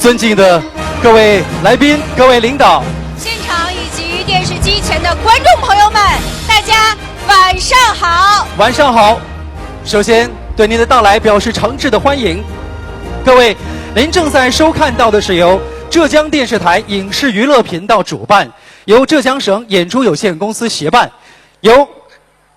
尊敬的各位来宾、各位领导，现场以及电视机前的观众朋友们，大家晚上好！晚上好。首先对您的到来表示诚挚的欢迎。各位，您正在收看到的是由浙江电视台影视娱乐频道主办，由浙江省演出有限公司协办，由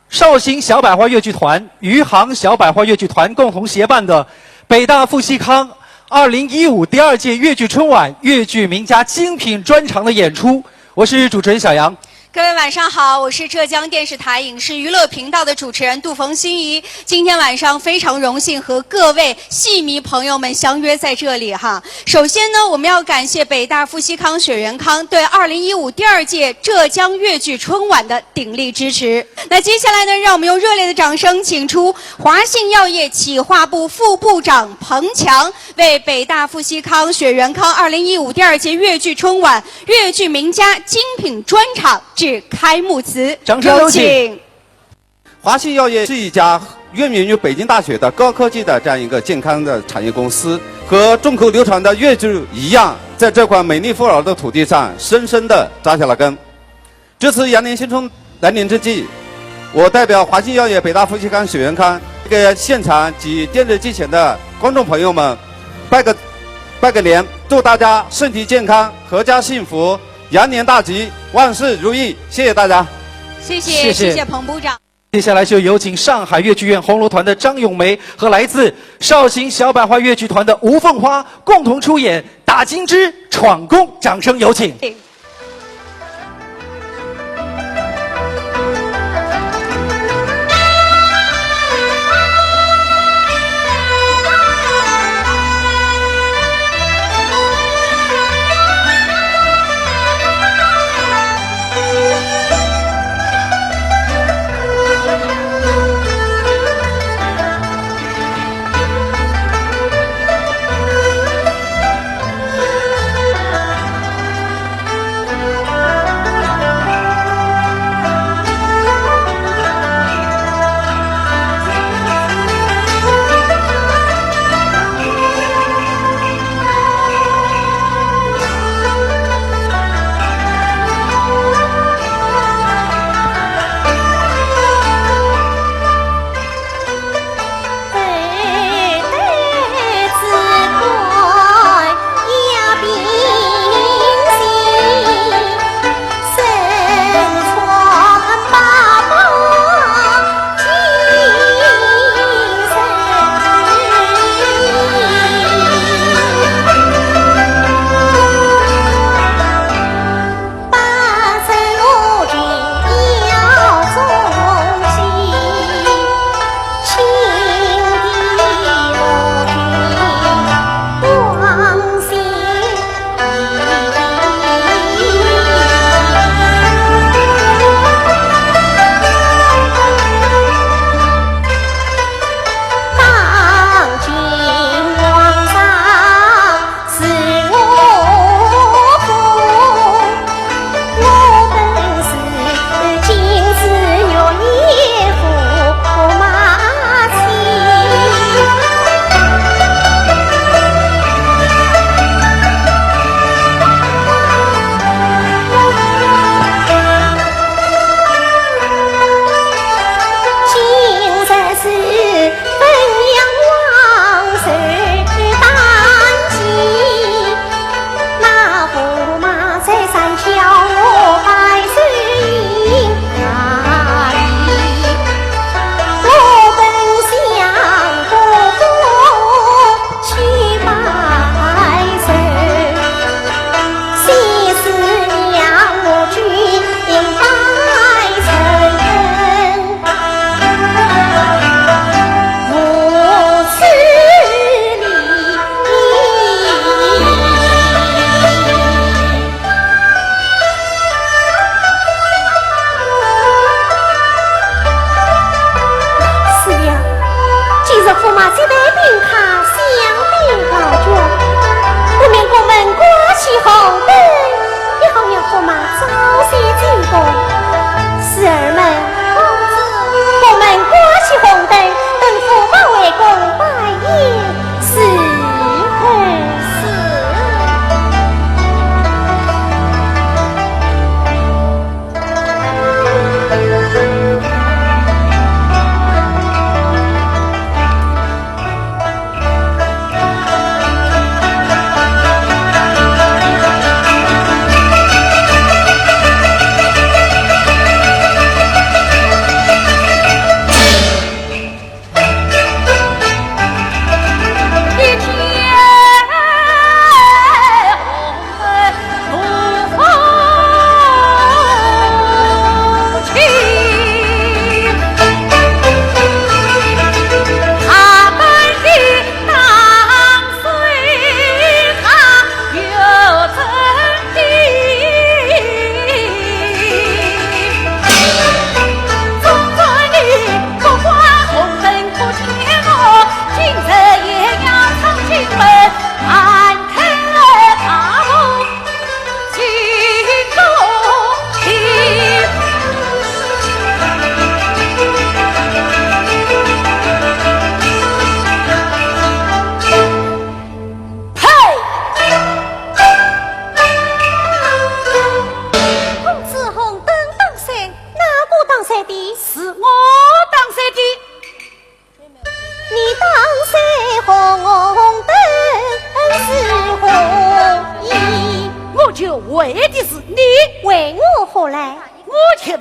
绍兴小百花越剧团、余杭小百花越剧团共同协办的北大富西康2015第2届越剧春晚越剧名家精品专场的演出。我是主持人小杨。各位晚上好，我是浙江电视台影视娱乐频道的主持人杜冯心怡。今天晚上非常荣幸和各位戏迷朋友们相约在这里哈。首先呢，我们要感谢北大富西康雪源康对2015第2届浙江越剧春晚的鼎力支持。那接下来呢，让我们用热烈的掌声请出华信药业企划部副部长彭强，为北大富西康雪源康2015第2届越剧春晚越剧名家精品专场致开幕词。掌声有请。华信药业是一家渊源于北京大学的高科技的这样一个健康的产业公司，和众口流传的越剧一样，在这块美丽富饶的土地上深深地扎下了根。这次羊年新春来临之际，我代表华信药业北大富西康雪源康给现场及电视机前的观众朋友们拜个年，祝大家身体健康，阖家幸福，羊年大吉，万事如意。谢谢大家。谢谢彭部长。接下来就有请上海越剧院红楼团的张咏梅和来自绍兴小百花越剧团的吴凤花共同出演《打金枝闯宫》，掌声有请。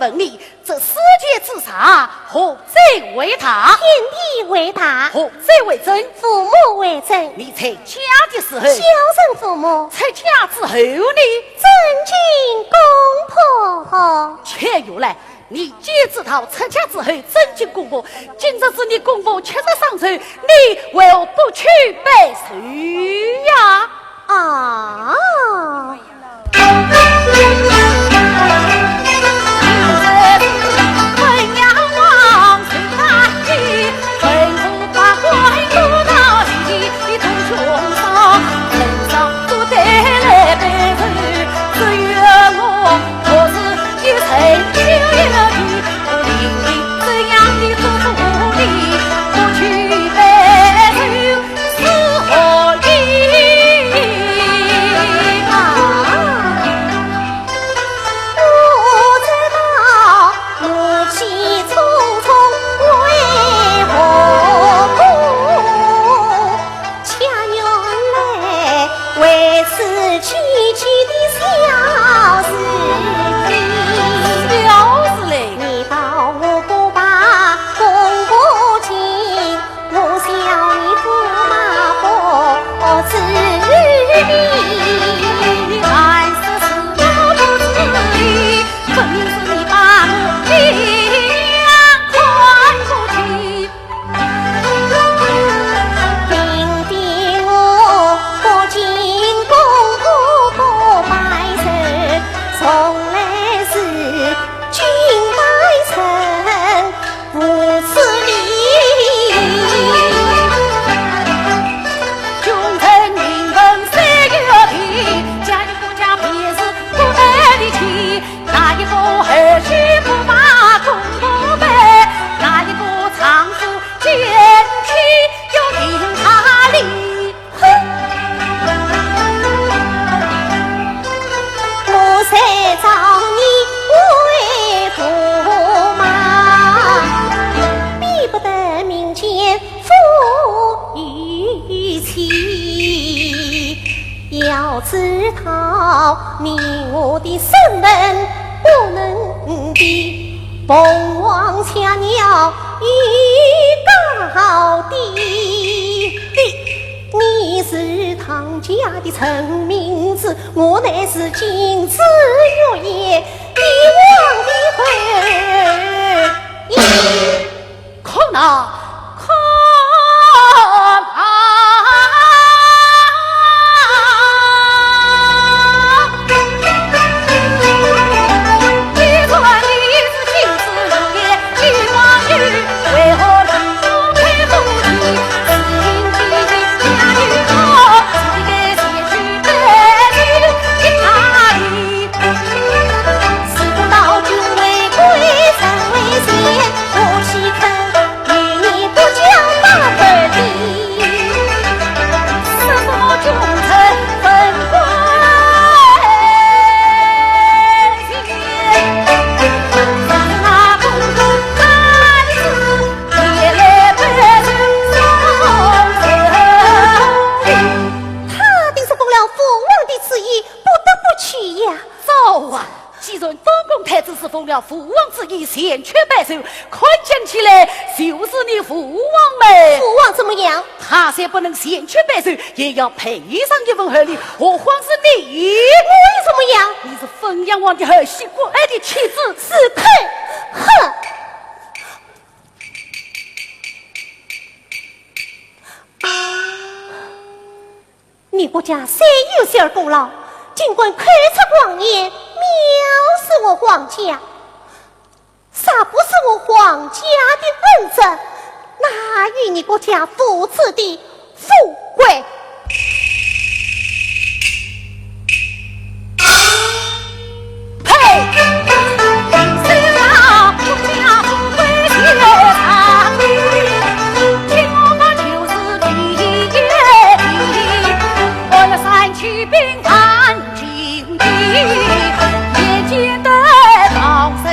问你，这世界之上何者为大？天地为大，何者为真？父母为真。你在家的时候，孝顺父母；在家之后呢，尊敬公婆。且有来。你既知道出家之后尊敬公婆，今日是你公婆吃得上船，你为何不去背书呀？啊！要知道你我的身份不能比，凤凰恰鸟一高低。你是唐家的陈明子，我乃是金枝玉叶一王的后儿。可哪？父王之意，先去拜寿，看见起来就是你父王呗。父王怎么样？他虽不能先去拜寿，也要赔上一份厚礼。何况是你？我怎么样？你是汾阳王的儿媳，国爱的妻子，是配。哼！你不家虽有些功劳，尽管开出光年，藐视我皇家。啥不是我皇家的恩泽，哪与你国家父子的富贵？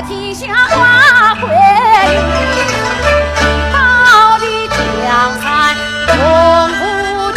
天下花会到的江山永不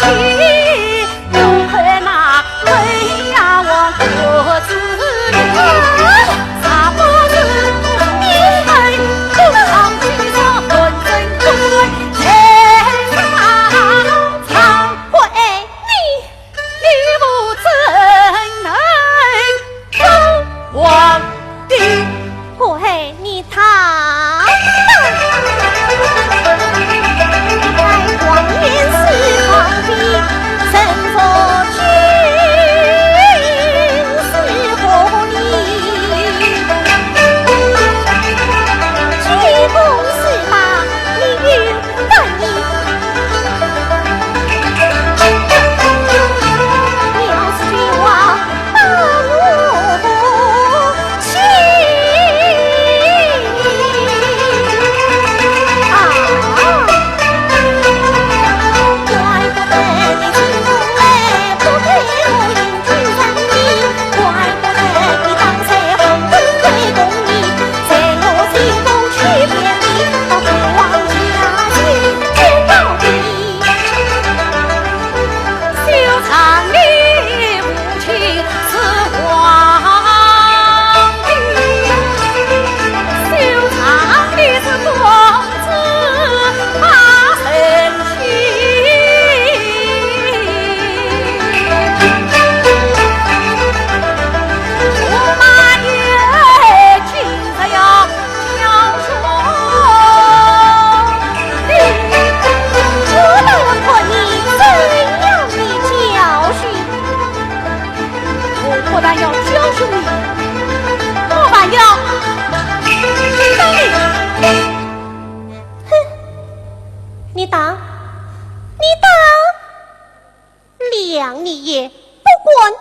想你也不管的，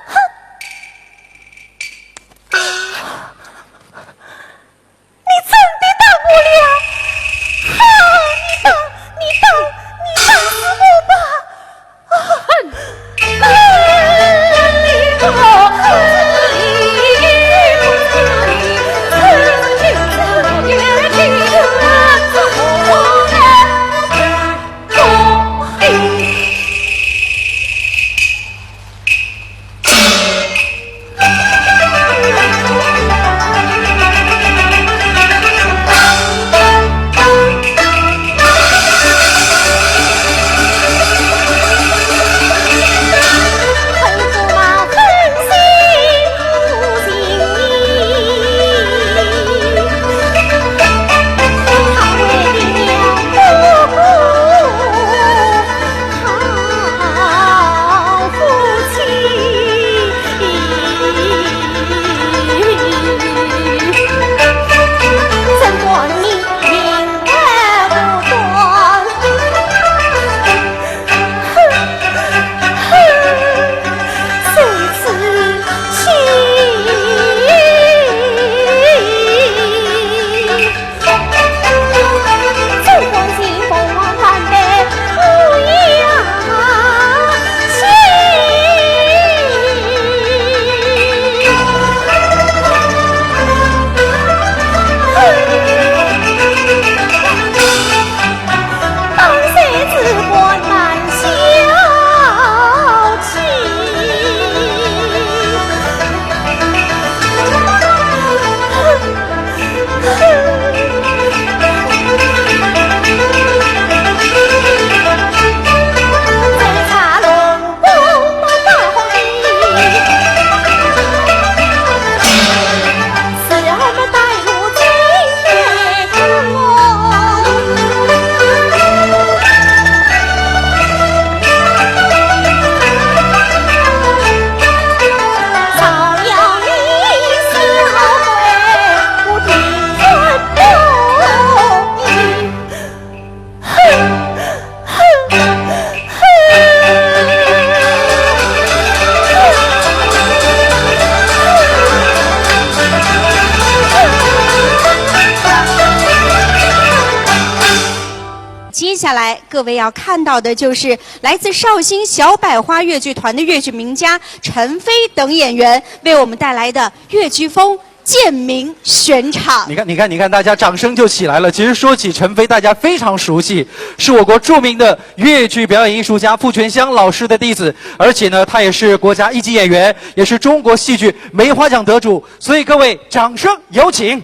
哼！你真的打我了？哈！你打死我吧！哼！接下来，各位要看到的就是来自绍兴小百花越剧团的越剧名家陈飞等演员为我们带来的越剧风建明选场。你看，大家掌声就起来了。其实说起陈飞，大家非常熟悉，是我国著名的越剧表演艺术家傅全香老师的弟子，而且呢，他也是国家一级演员，也是中国戏剧梅花奖得主。所以各位，掌声有请。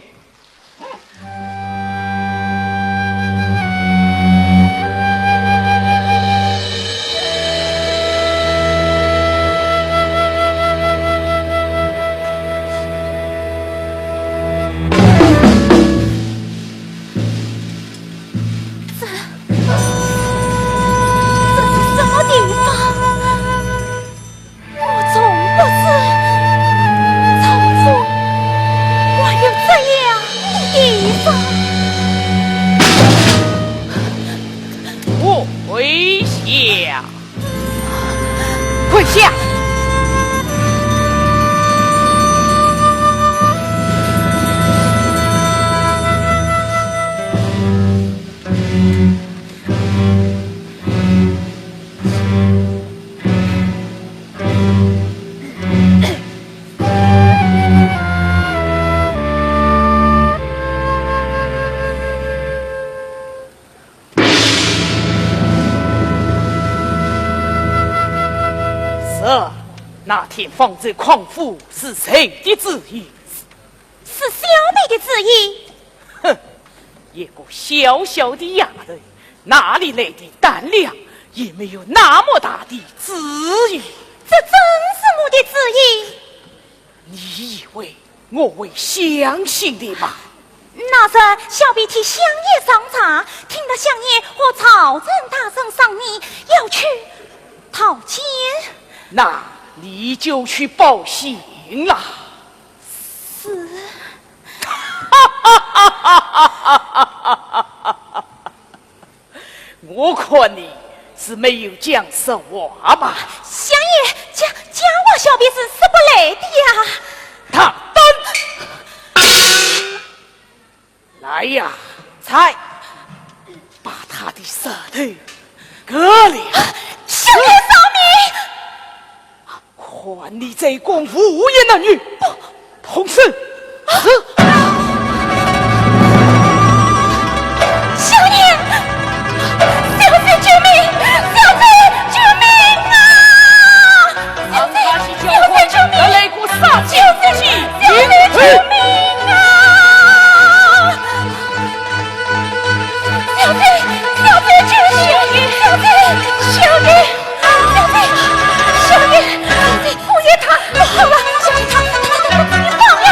跪下！那天放这狂妇是谁的旨意？是小妹的旨意。哼，一个小小的丫头，哪里来的胆量？也没有那么大的旨意。这真是我的旨意。你以为我会相信的吗？那日小婢替相爷上茶，听得相爷和朝臣大声商议，要去讨钱。那你就去报信了。是。我看你是没有讲实话吧？相爷，讲我小鼻子是不来的呀。他等，来呀，才把他的舌头割了。相爷饶命！还你这功夫无言的女，同事，相爷，小子救命！小子救命啊！让他去交换这擂鼓杀气之气，小子救命啊！小子救命！小子，不爷他好了，小爷他能把自己放了。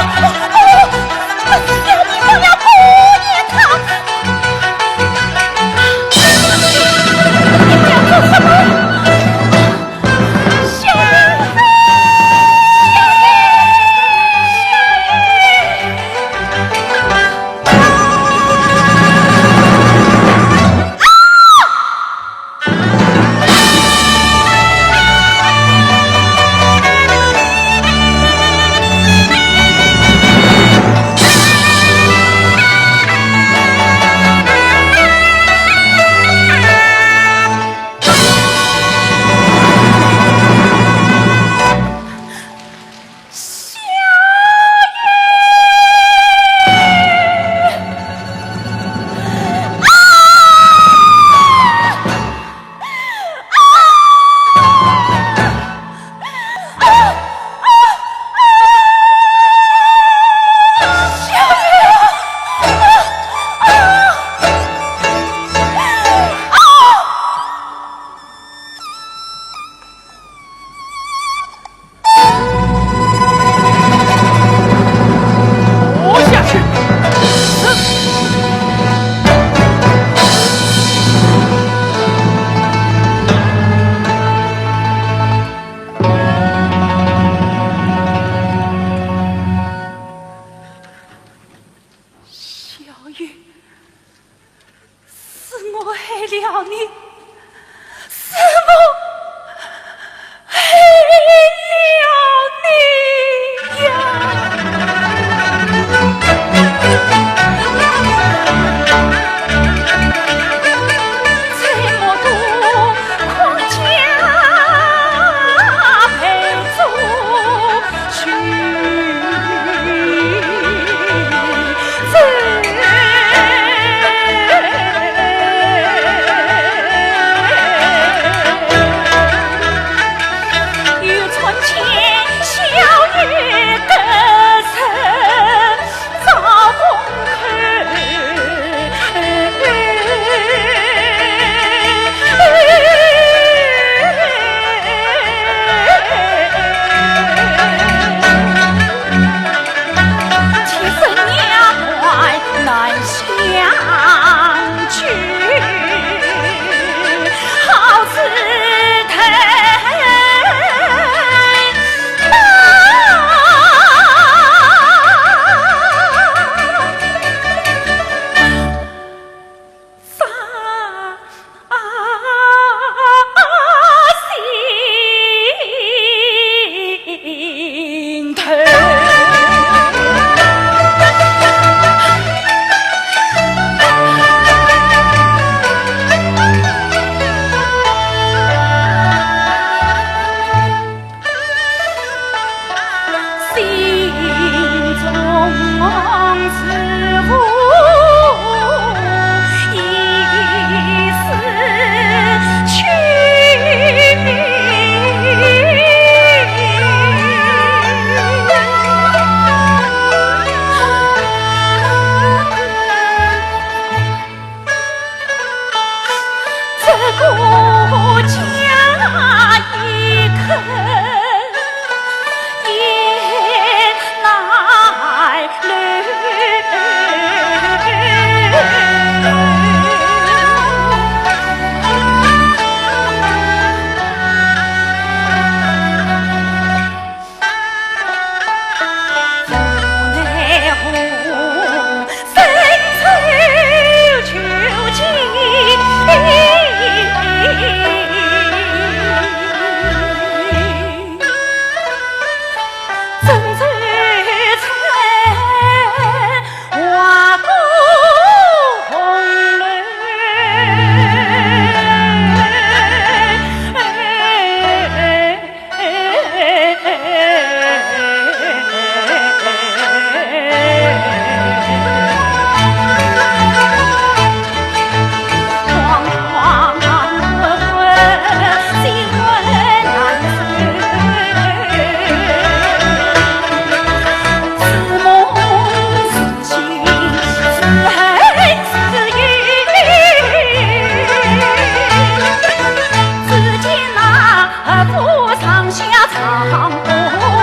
府上下常不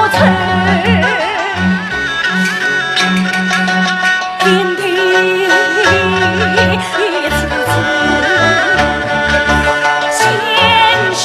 成，天地此鲜血。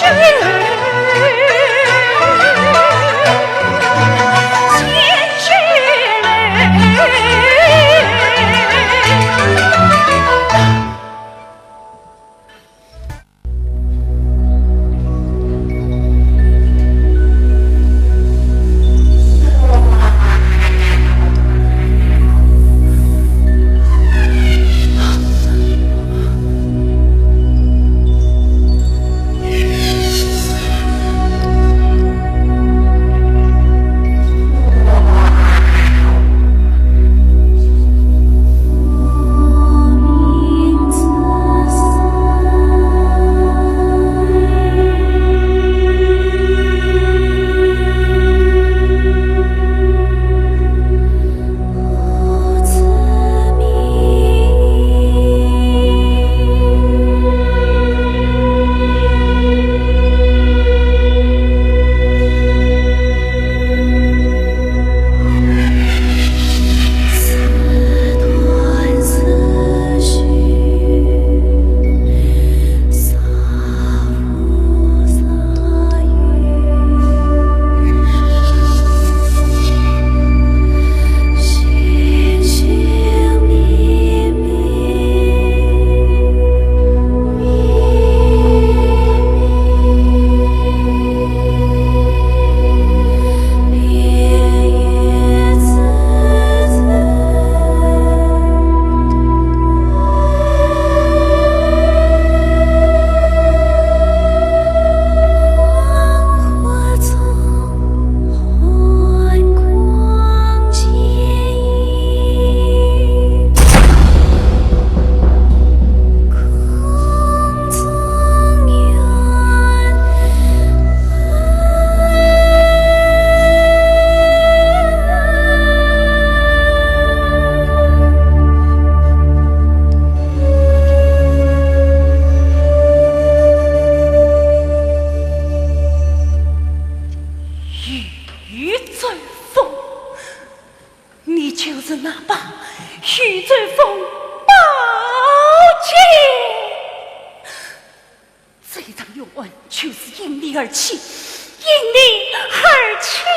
而起，因你而起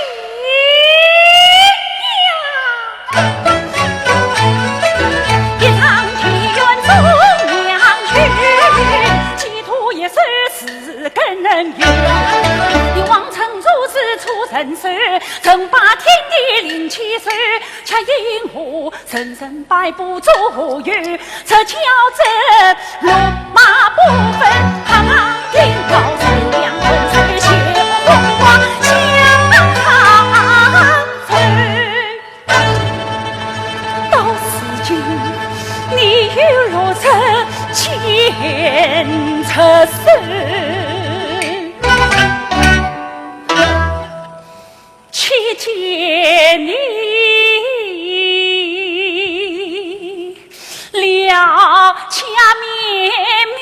呀！一场庭院走娘去，企图也是四根人缘。你妄称如此出人事，曾把天地灵气事，却因我深深摆不住于这骄子戎马不分，行行听高声两分水血红花相随。到此今，你又如此牵扯事。期间你了家绵绵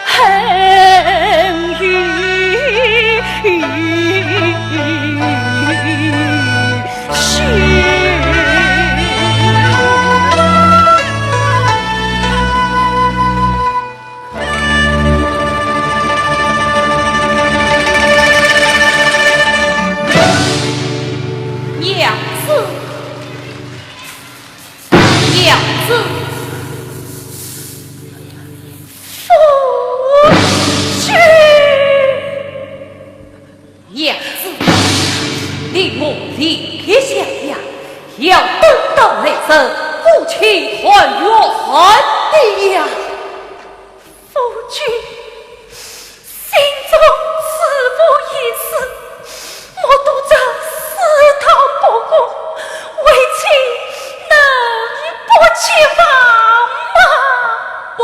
恨与许。要等到那时，夫妻团圆的呀！夫君心中似无一丝，莫独这思逃不过，为妻能不弃房吗？不，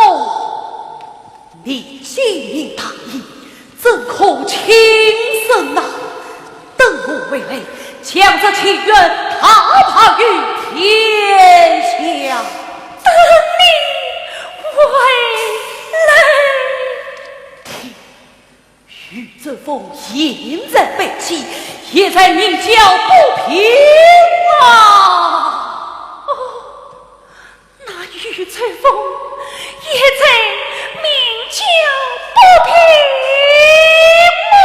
你心意大义，怎可轻生啊？等我为累，将这情缘踏跑于天下，等你为累。这封现在背弃，也在名叫不平啊！哦，那玉翠凤也在名叫不平啊！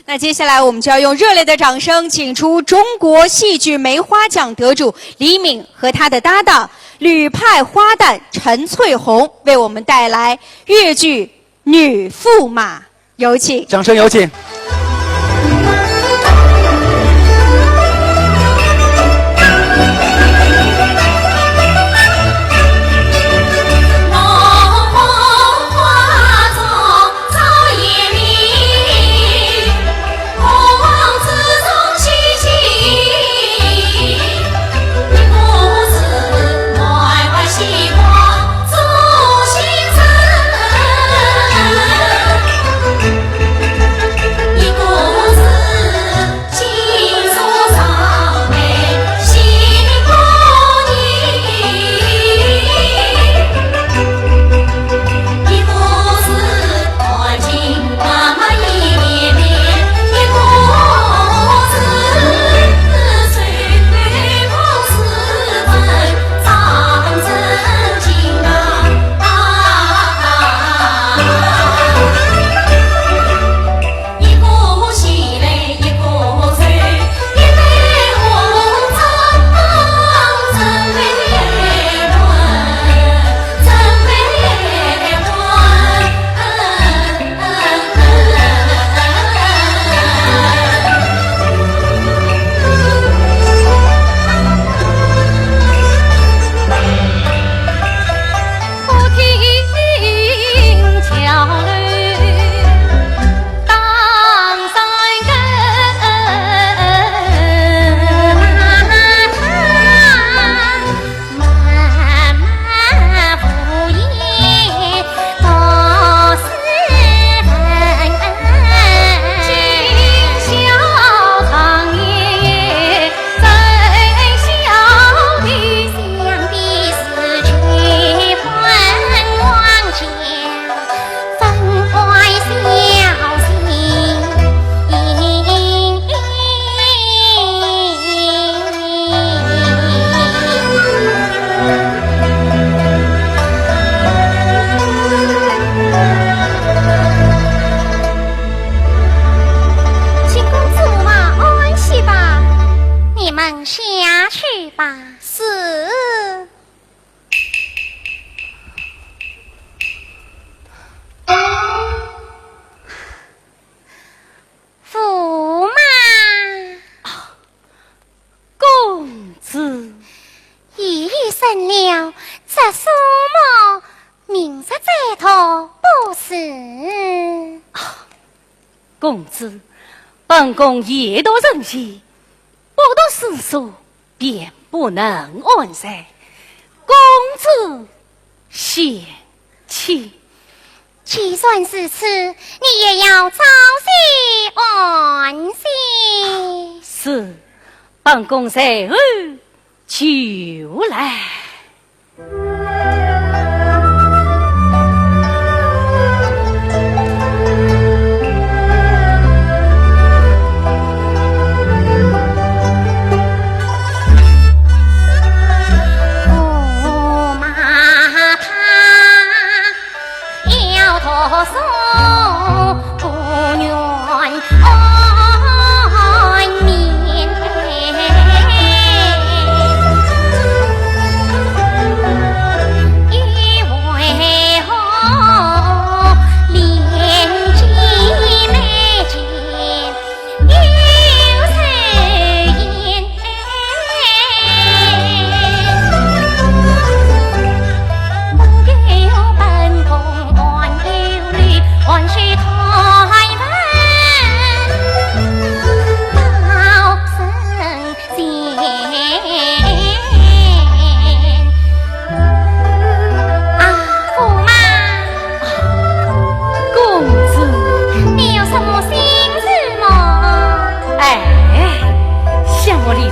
那接下来我们就要用热烈的掌声，请出中国戏剧梅花奖得主李敏和他的搭档吕派花旦陈翠红，为我们带来越剧《女驸马》，有请。掌声有请。浓红花丛草叶明。公子，本宫夜多人稀，不读诗书，便不能安睡。公子嫌弃。就算是此，你也要早些安息。是，本宫随后就来。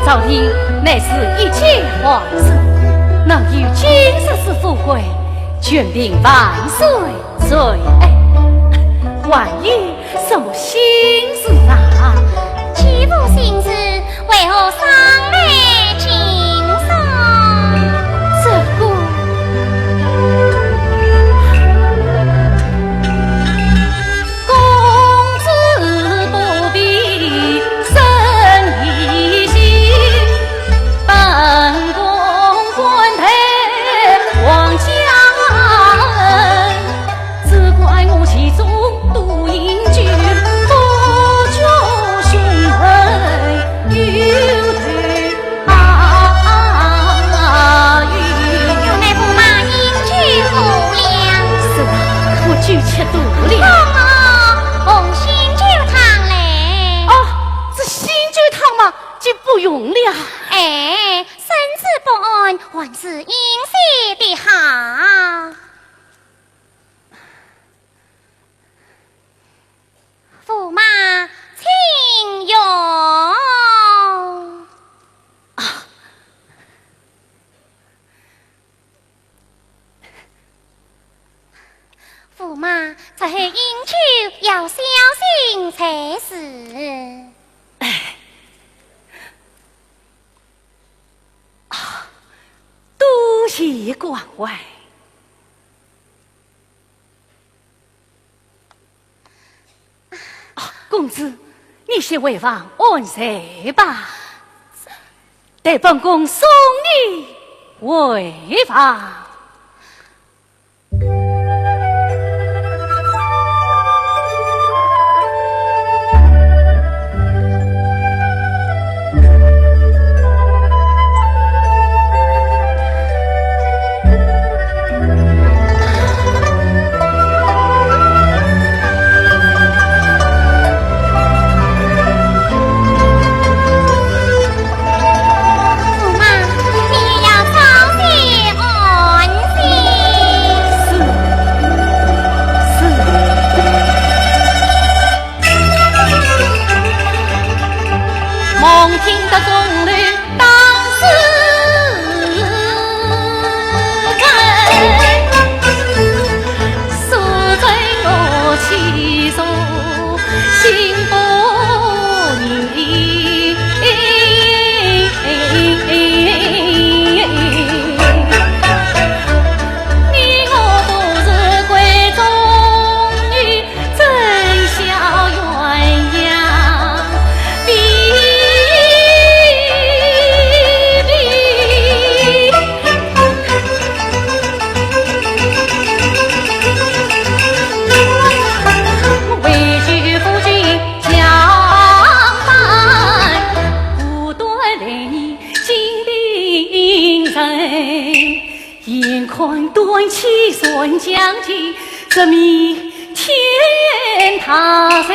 朝廷乃是一介皇子，能与今日之富贵，全凭万岁垂爱。万一什么心事啊？岂不心事，为何上来轻松？这个公子不必生疑心，本宫官配皇家恩，只怪我其中独饮酒，不救兄妹有头有乃驸马饮酒无量，是吧？我酒吃多了。红杏酒汤嘞。哦，这新酒汤嘛，就不用了。哎，身子不安，还是饮些的好。驸马，请用。驸马，在饮酒要小心才是。多谢关怀。公子，你先回房安睡吧，待本宫送你回房。眼看端起算将尽，这弥天塌陷。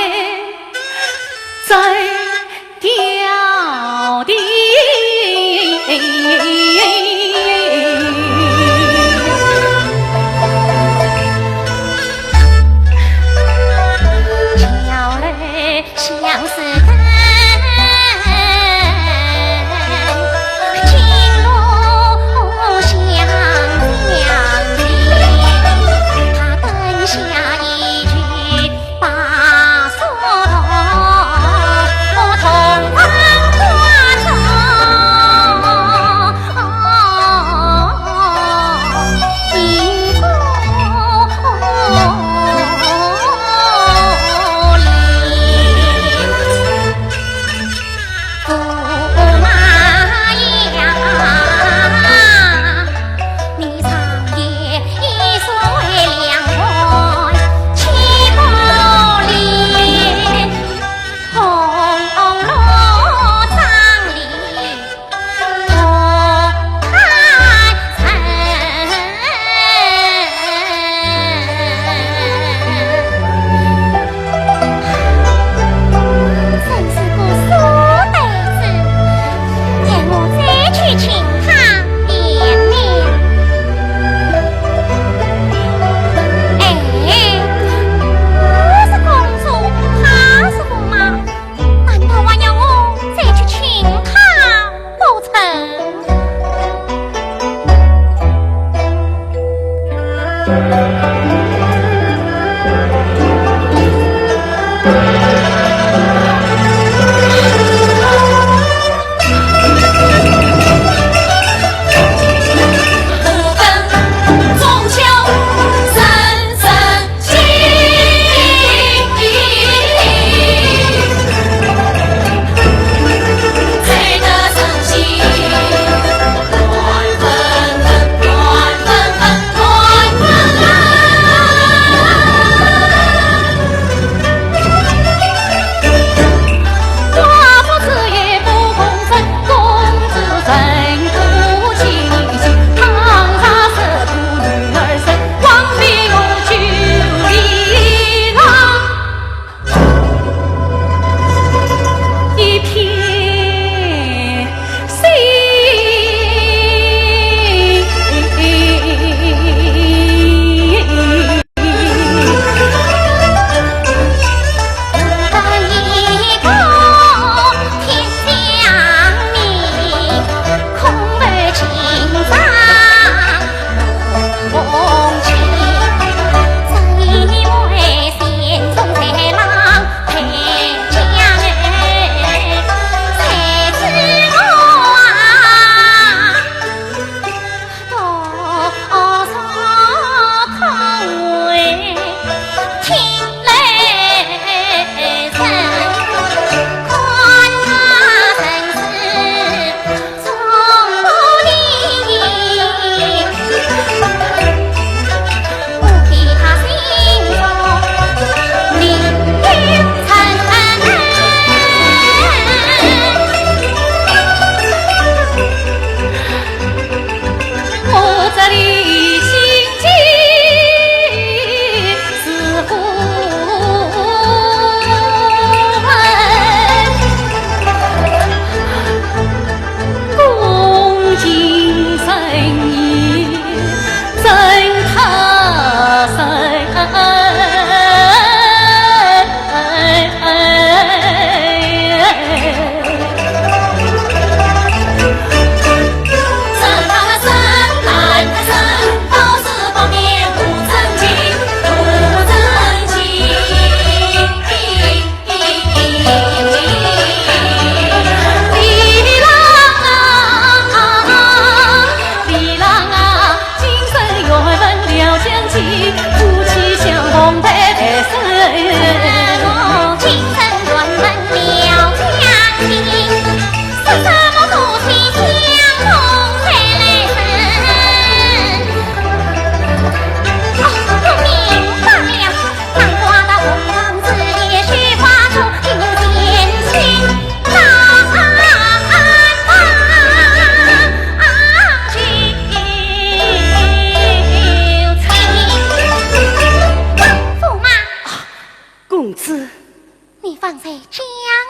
在讲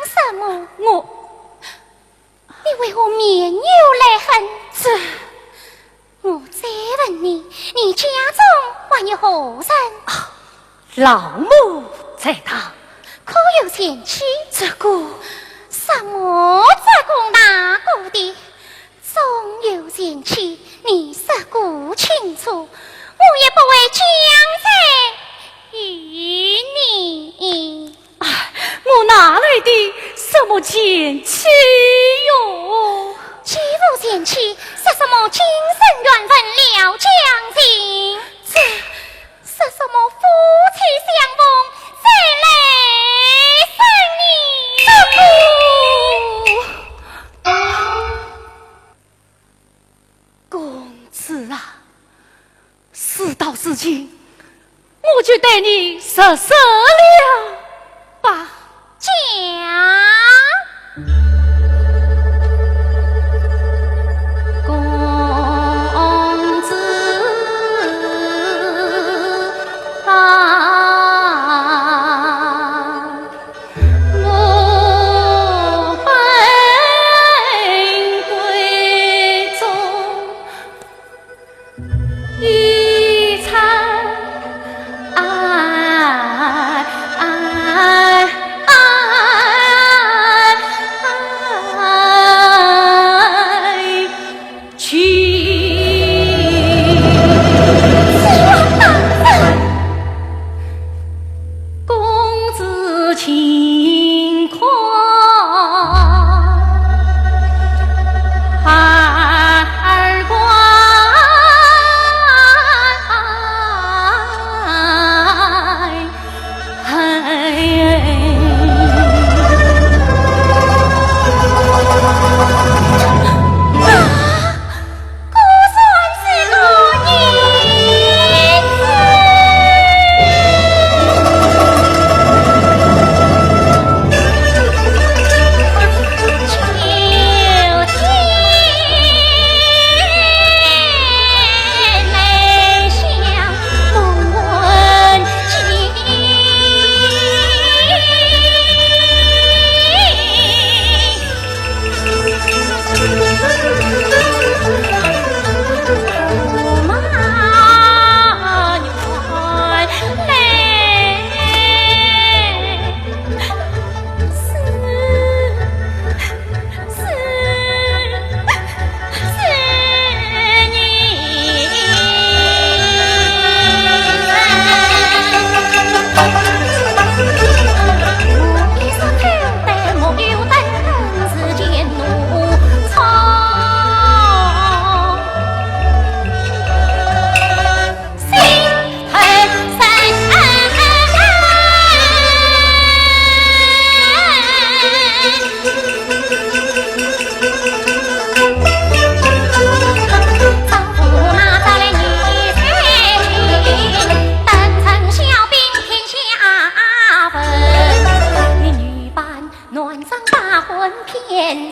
什么？你为何面有泪痕？我再问你，你家中还有何人？老母在堂，可有前妻？这个什么这公大姑的？总有前妻，你是顾清楚，我也不会将在与你。我哪来的什么前妻哟？欺负前妻是什么精神缘分了将尽？这是什么夫妻相逢再来生你？公子啊，事到如今，我就对你实了吧。讲。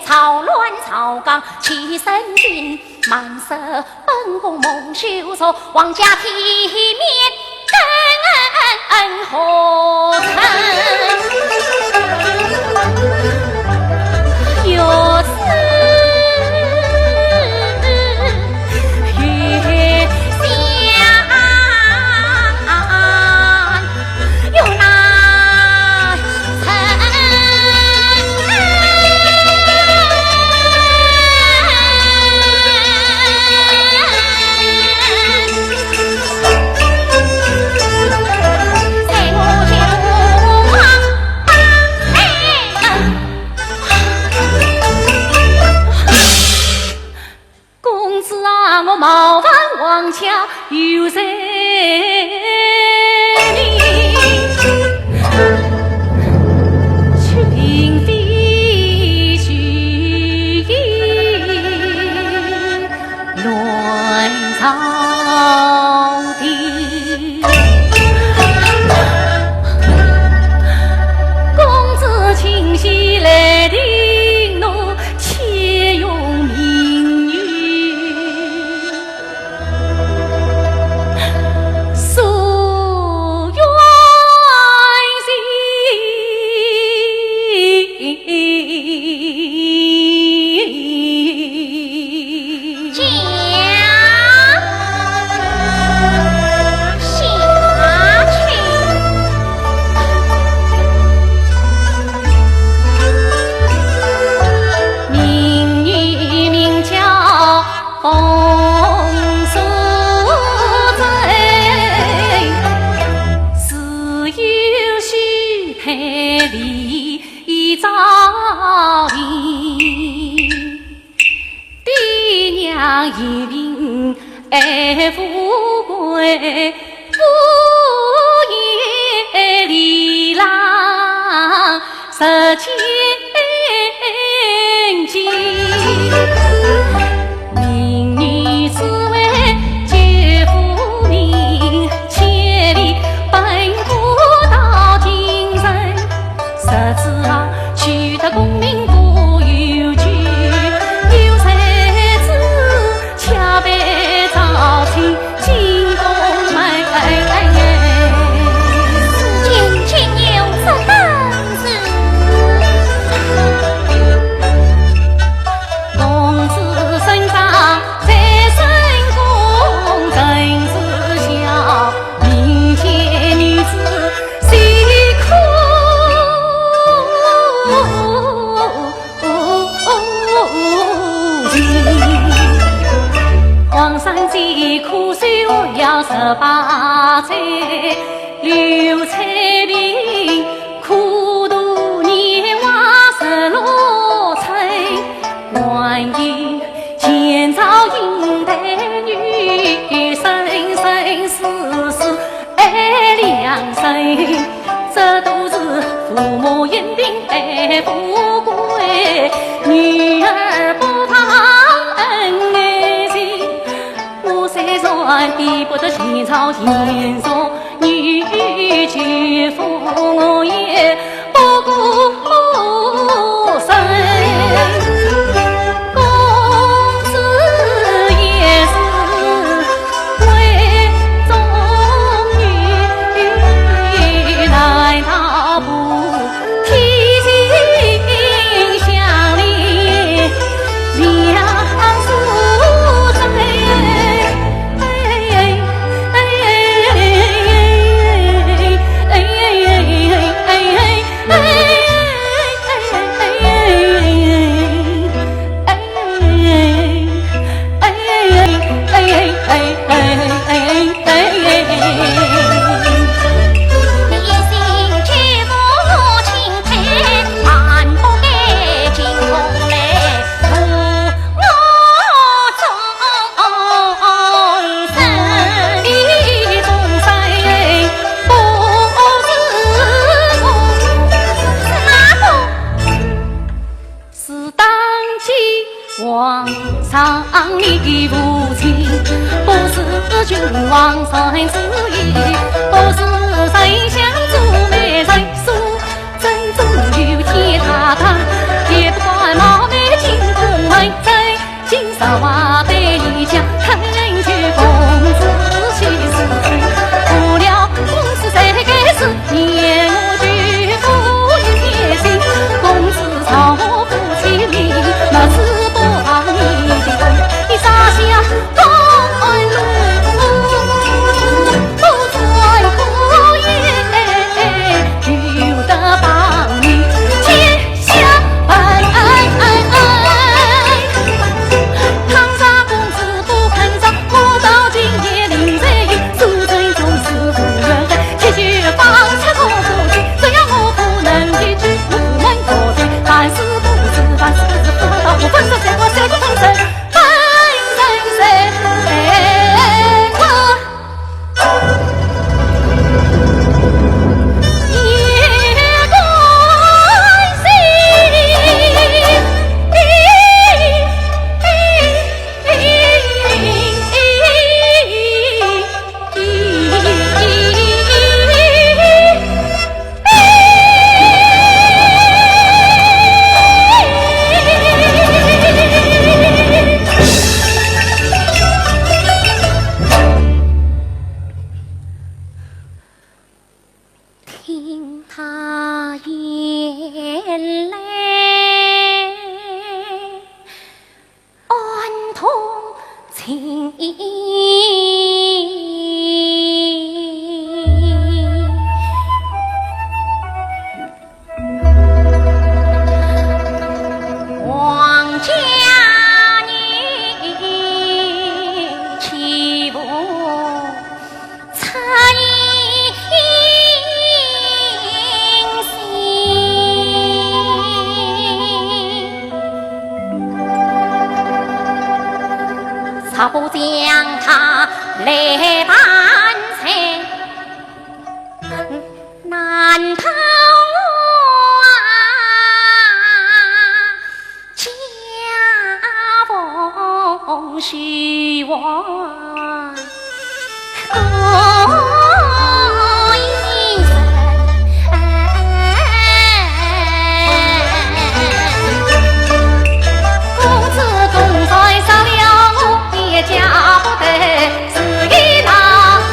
草乱草岗起身军，满色本宫蒙羞辱，王家体面恩何曾有此里照应，爹娘一贫爱富贵，父也离郎十千金。明女只为救父命，千里奔赴到京城，谁知道取得功名不由己，有才子恰被招亲进宫门。此间竟有此等事，公子身上在深宫，真是笑民间女子谁可尽。皇上既苦守要18载，刘彩萍苦读年华16岁，还有前朝应代女，生生世世爱两生，这都是父母认定爱富贵，女儿不讨恩爱情。我虽然比不得前朝贤淑女眷妇，我也不顾身。公子也是为中女，来到不提心相连，两宿醉。皇上你的父亲不是君王三子意，不是丞相做媒人，说真正有天大堂，也不管冒昧进宫门，在金沙瓦对你讲，看人去公子去死去，不料公子在该死，念我举夫与天心，公子朝我父亲命，那是杀下公路，不再苦也有得帮你天下安。唐家公子不肯走，我到今夜临在有，苏州总是不愿恨，铁血方才可不去，只要我不能一句，我不能过去，凡事不知，凡事不知，不到我分手在我谁不同生。听他眼泪，安痛情王家女岂不猜心？才不将他来办才。难逃家风虚妄，家不得自己拿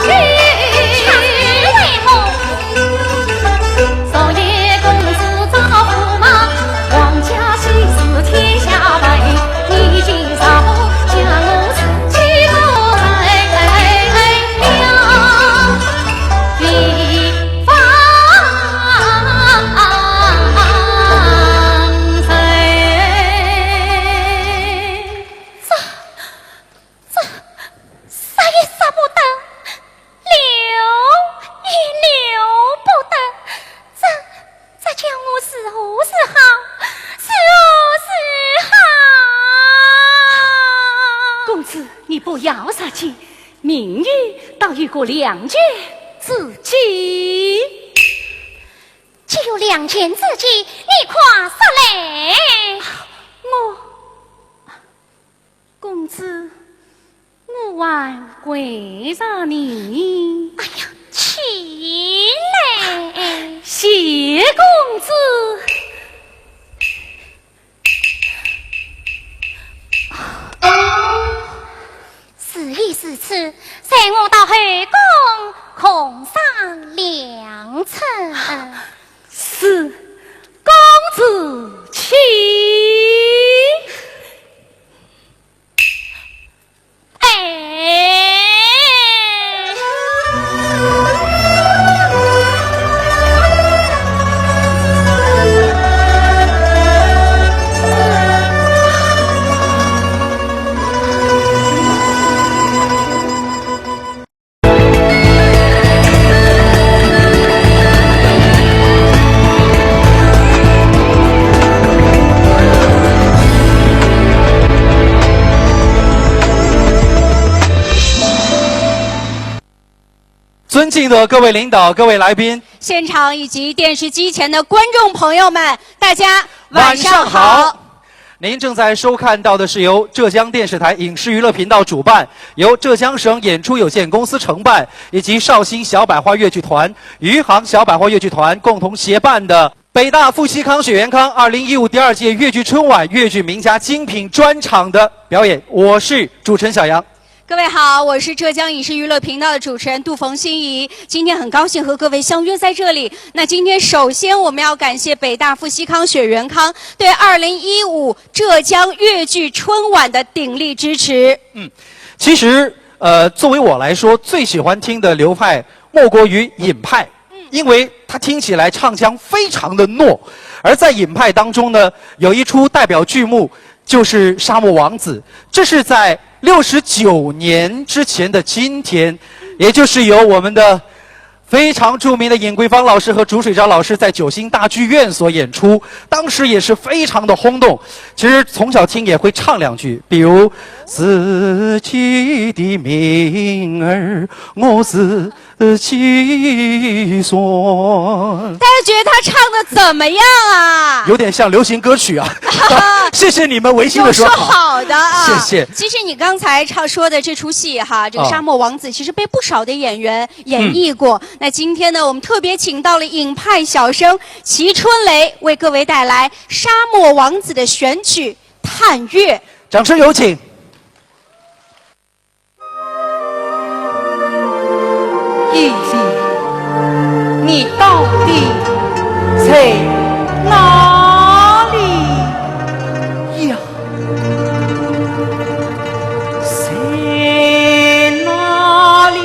去，为何？少爷公子造驸马，王家喜事天下白，你今啥不将我自己都在了地方啥也啥不得，留也留不得，这叫我是何是好，是何是好？公子，你不要杀气，明日倒有个两件自己。既有两件自己，你夸啥嘞？公子。我还跪着你，哎呀，起来，谢公子。是一是此，随我到后宫空上两层。是公子起。尊敬的各位领导、各位来宾，现场以及电视机前的观众朋友们，大家晚上好。您正在收看到的是由浙江电视台影视娱乐频道主办，由浙江省演出有限公司承办，以及绍兴小百花越剧团、余杭小百花越剧团共同协办的北大傅锡康、雪元康2015第2届越剧春晚越剧名家精品专场的表演。我是主持人小杨。各位好，我是浙江影视娱乐频道的主持人杜冯心怡。今天很高兴和各位相约在这里。那今天首先我们要感谢北大傅锡康、雪元康对2015浙江越剧春晚的鼎力支持。其实作为我来说，最喜欢听的流派莫过于尹派，因为它听起来唱腔非常的糯。而在尹派当中呢，有一出代表剧目就是《沙漠王子》，这是在69年之前的今天，也就是由我们的非常著名的尹桂芳老师和朱水钊老师在九星大剧院所演出，当时也是非常的轰动。其实从小听也会唱两句，比如自己的命儿我自己算。大家觉得他唱的怎么样啊？有点像流行歌曲啊！谢谢你们违心的说好的啊，谢谢。其实你刚才说的这出戏哈，这个《沙漠王子》其实被不少的演员演绎过。那今天呢，我们特别请到了尹派小生齐春雷，为各位带来《沙漠王子》的选曲《探月》。掌声有请。义弟，你到底在哪里呀？在哪里？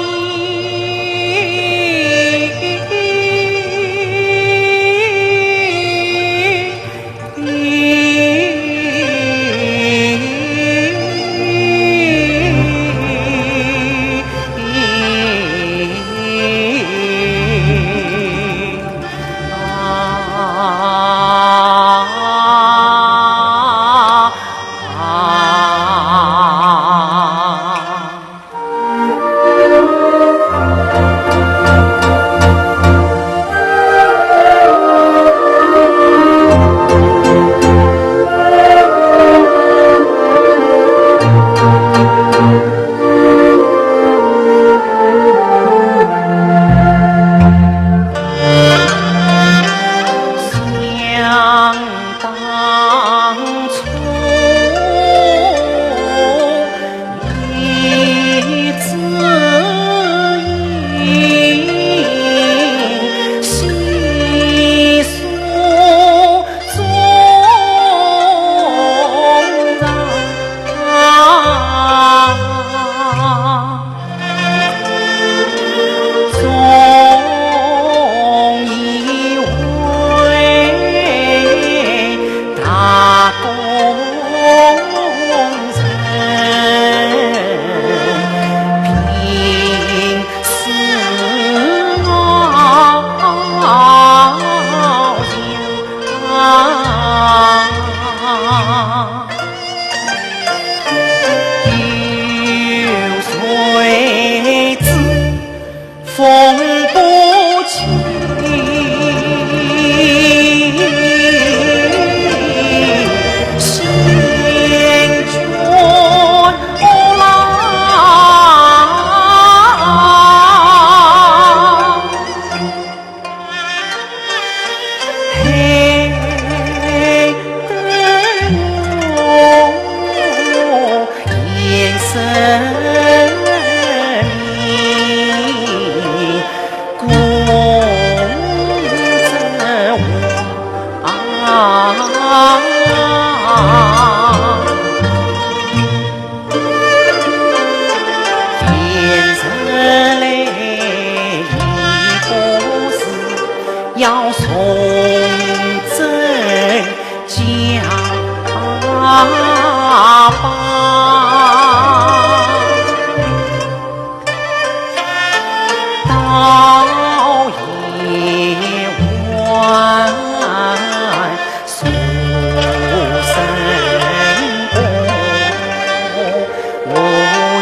要送赠家宝。到夜晚送神功，我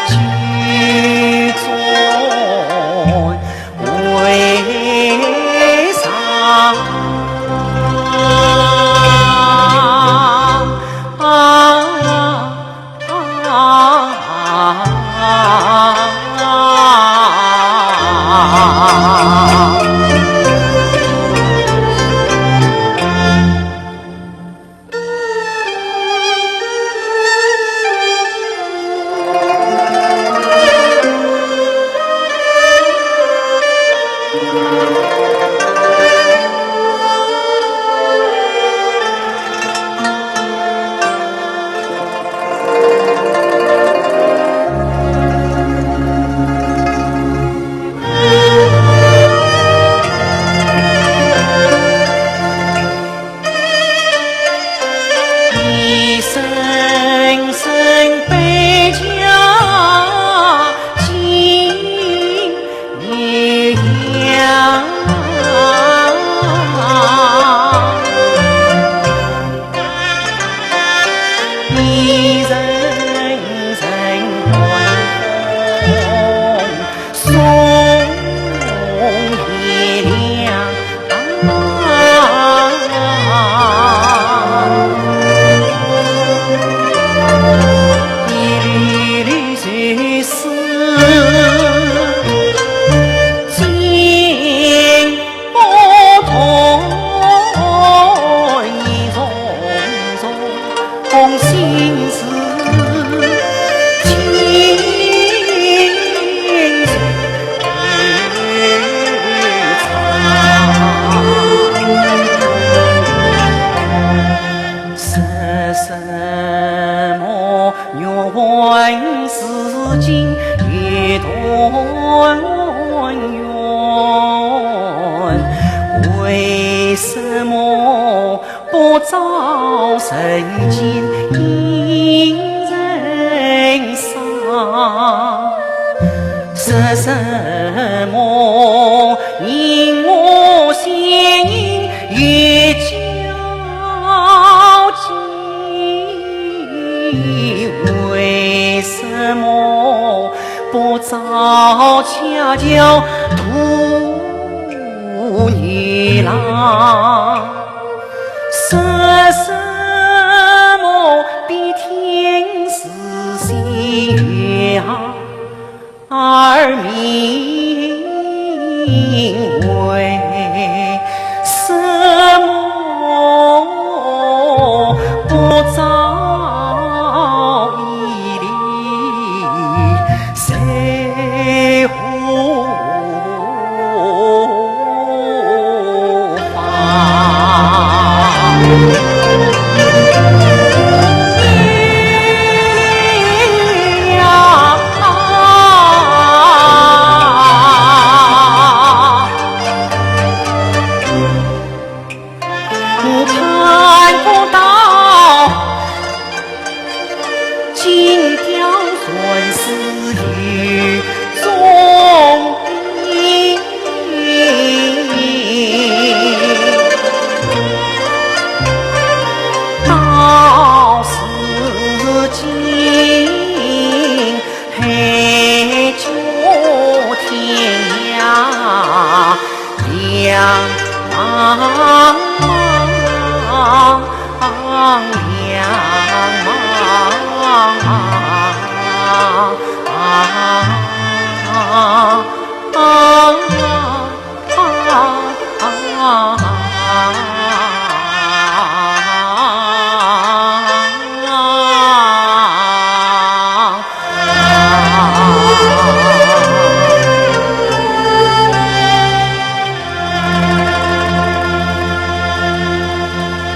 居尊为上。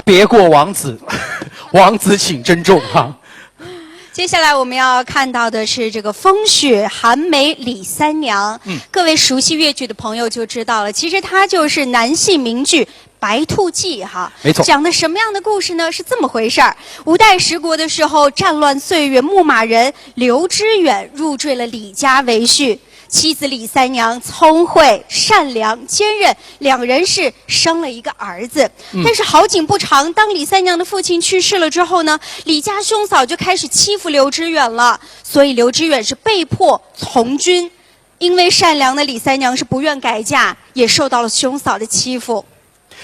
别过王子，王子请珍重哈。接下来我们要看到的是这个风雪寒梅李三娘。各位熟悉越剧的朋友就知道了，其实它就是南戏名剧《白兔记》哈。没错。讲的什么样的故事呢？是这么回事儿：五代十国的时候，战乱岁月，牧马人刘知远入赘了李家为婿。妻子李三娘聪慧善良坚韧，两人是生了一个儿子。但是好景不长，当李三娘的父亲去世了之后呢，李家兄嫂就开始欺负刘知远了，所以刘知远是被迫从军。因为善良的李三娘是不愿改嫁，也受到了兄嫂的欺负。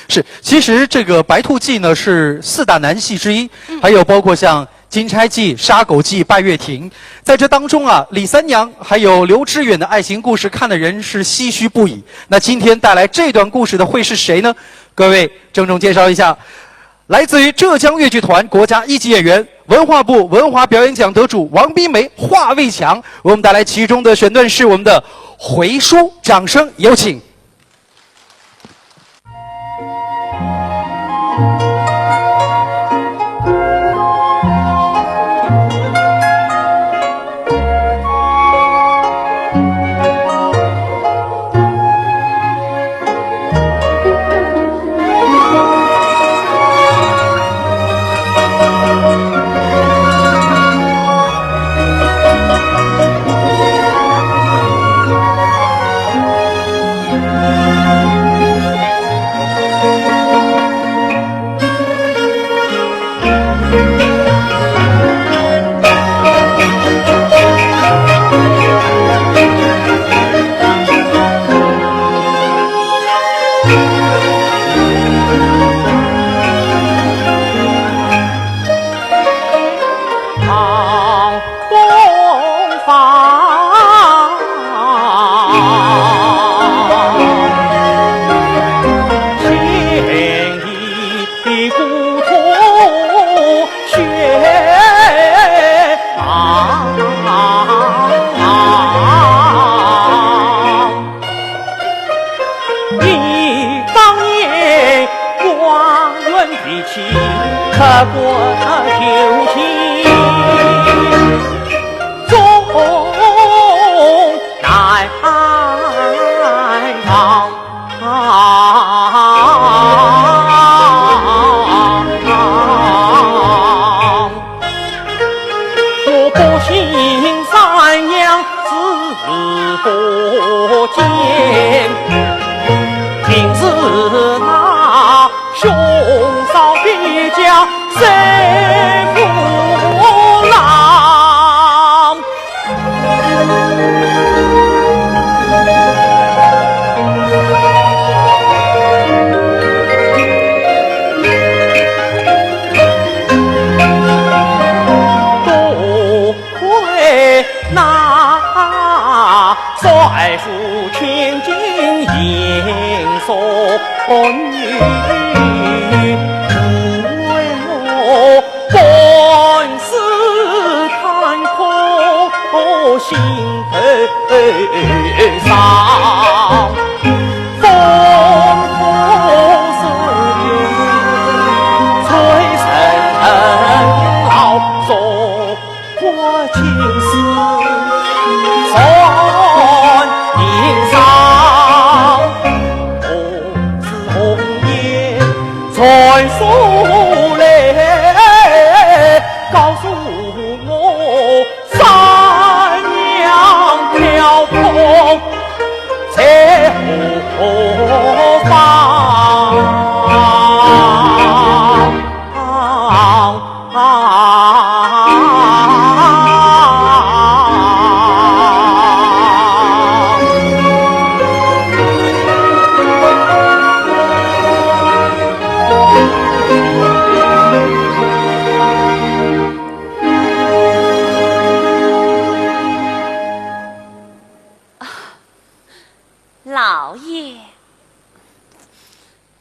是，其实这个《白兔记》呢是4大南戏之一，还有包括像金钗记、杀狗记、拜月亭，在这当中啊，李三娘还有刘知远的爱情故事，看的人是唏嘘不已。那今天带来这段故事的会是谁呢？各位郑重介绍一下，来自于浙江越剧团国家一级演员、文化部文化表演奖得主王冰梅、华卫强，为我们带来其中的选段是我们的回书，掌声有请。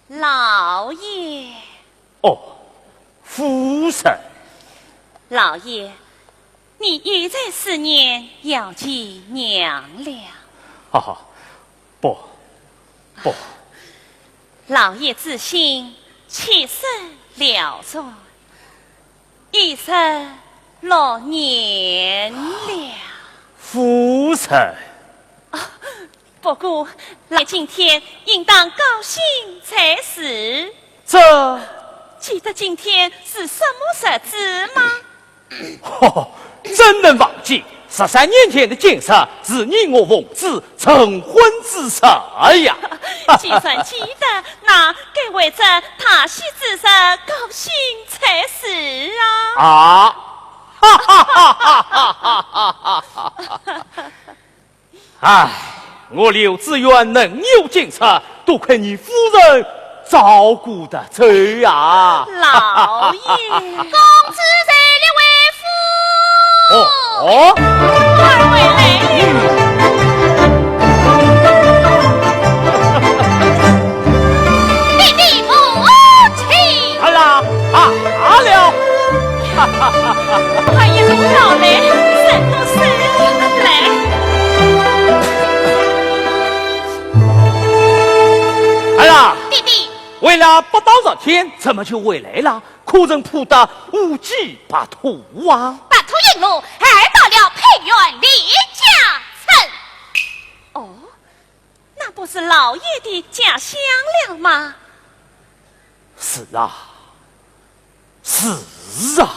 老爷。哦，夫人。老爷，你一再思念要见娘了。哦，不。老爷自信气色了转，一生老年了。夫人，不过，来今天应当高兴才是。这，记得今天是什么日子吗？怎能忘记13年前的今日是你我奉旨成婚之日呀！就算记得，那该为这踏喜之日高兴才是啊！啊！哈哈哈哈哈哈哈哈！唉，我刘志远能有今日，多亏你夫人照顾得周呀！老爷，公子在了为夫。哦，二位来了。弟弟母亲。好啦，好了，哈哈哈哈！快一路到来，怎么是来？好啦，弟弟，为了不到热天，怎么就回来了？可曾扑得无鸡八兔啊？半途引路，儿到了平原李家村。哦，那不是老爷的家乡了吗？是啊，是啊，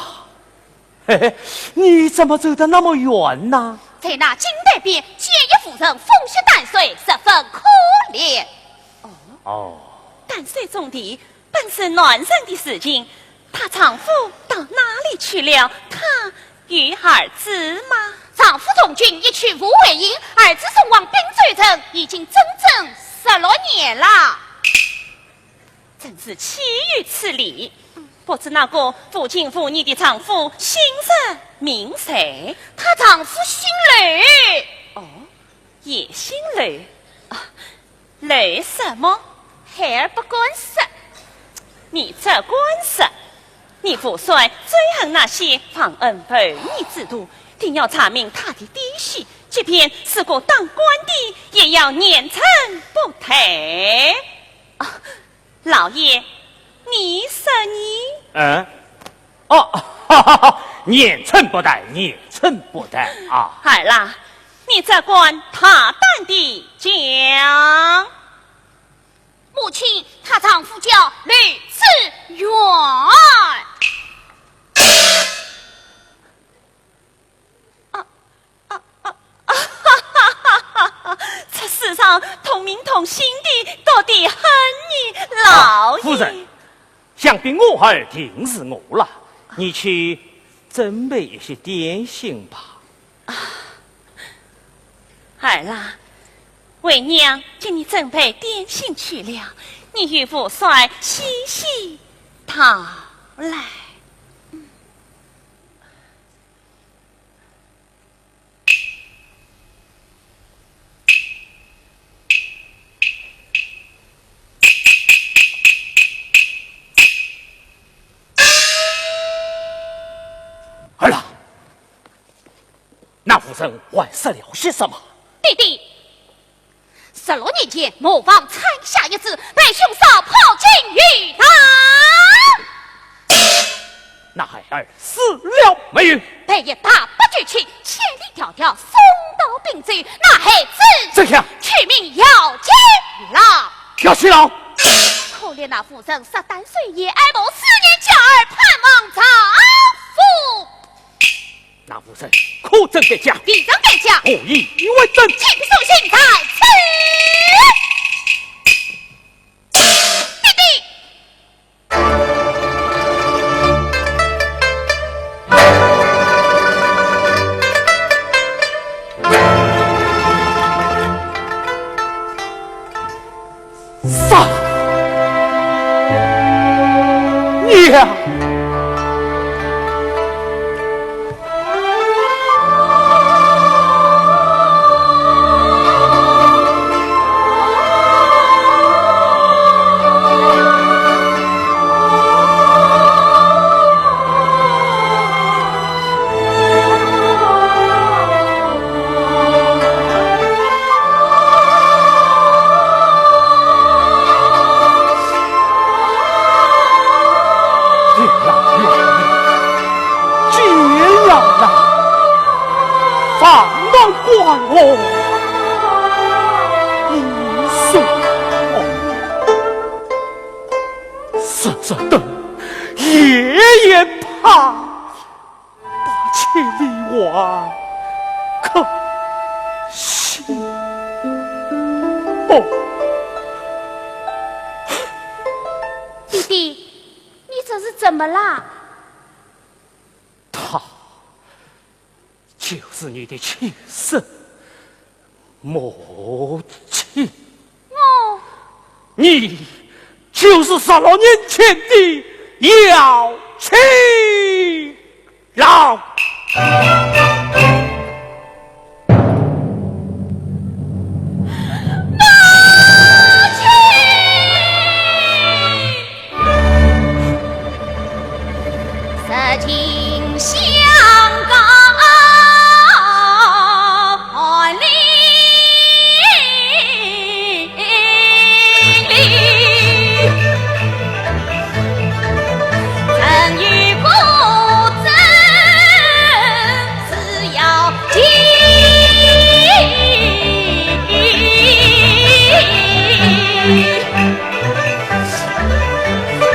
嘿嘿，你怎么走得那么远呢？在那金代边，结义夫人风雪淡水，十分可怜。哦，淡水种地本是男人的事情，她丈夫到哪里去了？她与儿子吗？丈夫从军一去无回营，儿子送往滨水城，已经整整16年了。真是奇遇此理。不知那个父亲父你的丈夫姓甚名谁？她丈夫姓吕。哦，也姓雷。雷什么？孩儿不管事。你这官司，你父帅最恨那些放恩不义之徒，定要查明他的底细。即便是个当官的，也要严惩不退。啊，老爷，你说你哈哈哈，严惩不贷，严惩不贷啊！好啦，你这官大胆的讲。母亲，她丈夫叫吕志远。这世上同名同姓的，到底恨你老爷。夫人，想必我儿定是我了，你去准备一些点心吧。好啦，为娘给你准备点心去了，你与父帅细细讨来。好了，那夫人还是了些什么？弟弟，16年前某方参下一旨，被兄嫂抛进狱堂。那孩儿死了没有？被一大不举去，千里迢迢送到滨州，那孩子这样取名姚金郎。要去了。可怜那夫人13岁也爱慕4年娇儿，盼望丈夫。那夫人可真该讲，必然该讲，我以为真。请送信在此。弟弟，杀娘！对了，还我一岁，色等夜夜怕8千里外，可惜不。弟弟，你这是怎么啦？他就是你的亲生母亲。你就是3老年前的姚七郎。色情香港里，曾与故曾是要紧。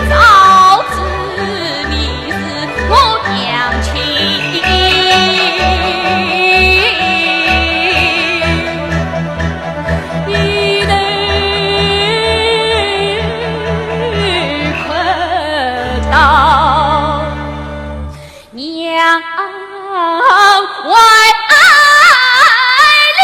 早知你是我娘亲，一头困到娘怀里。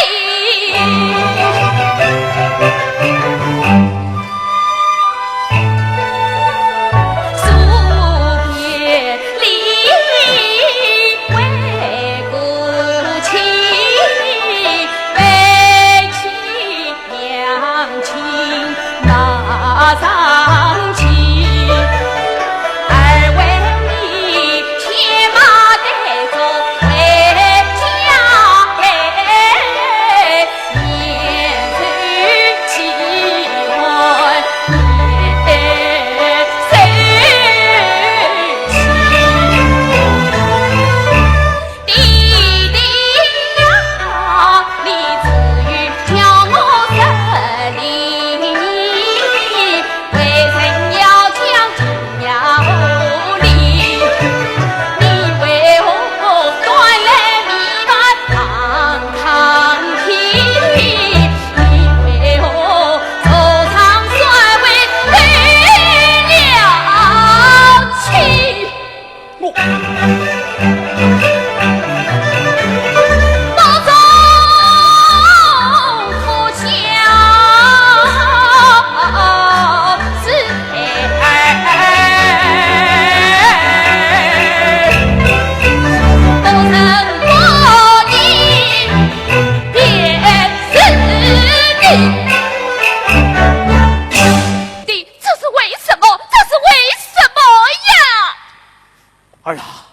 儿啊，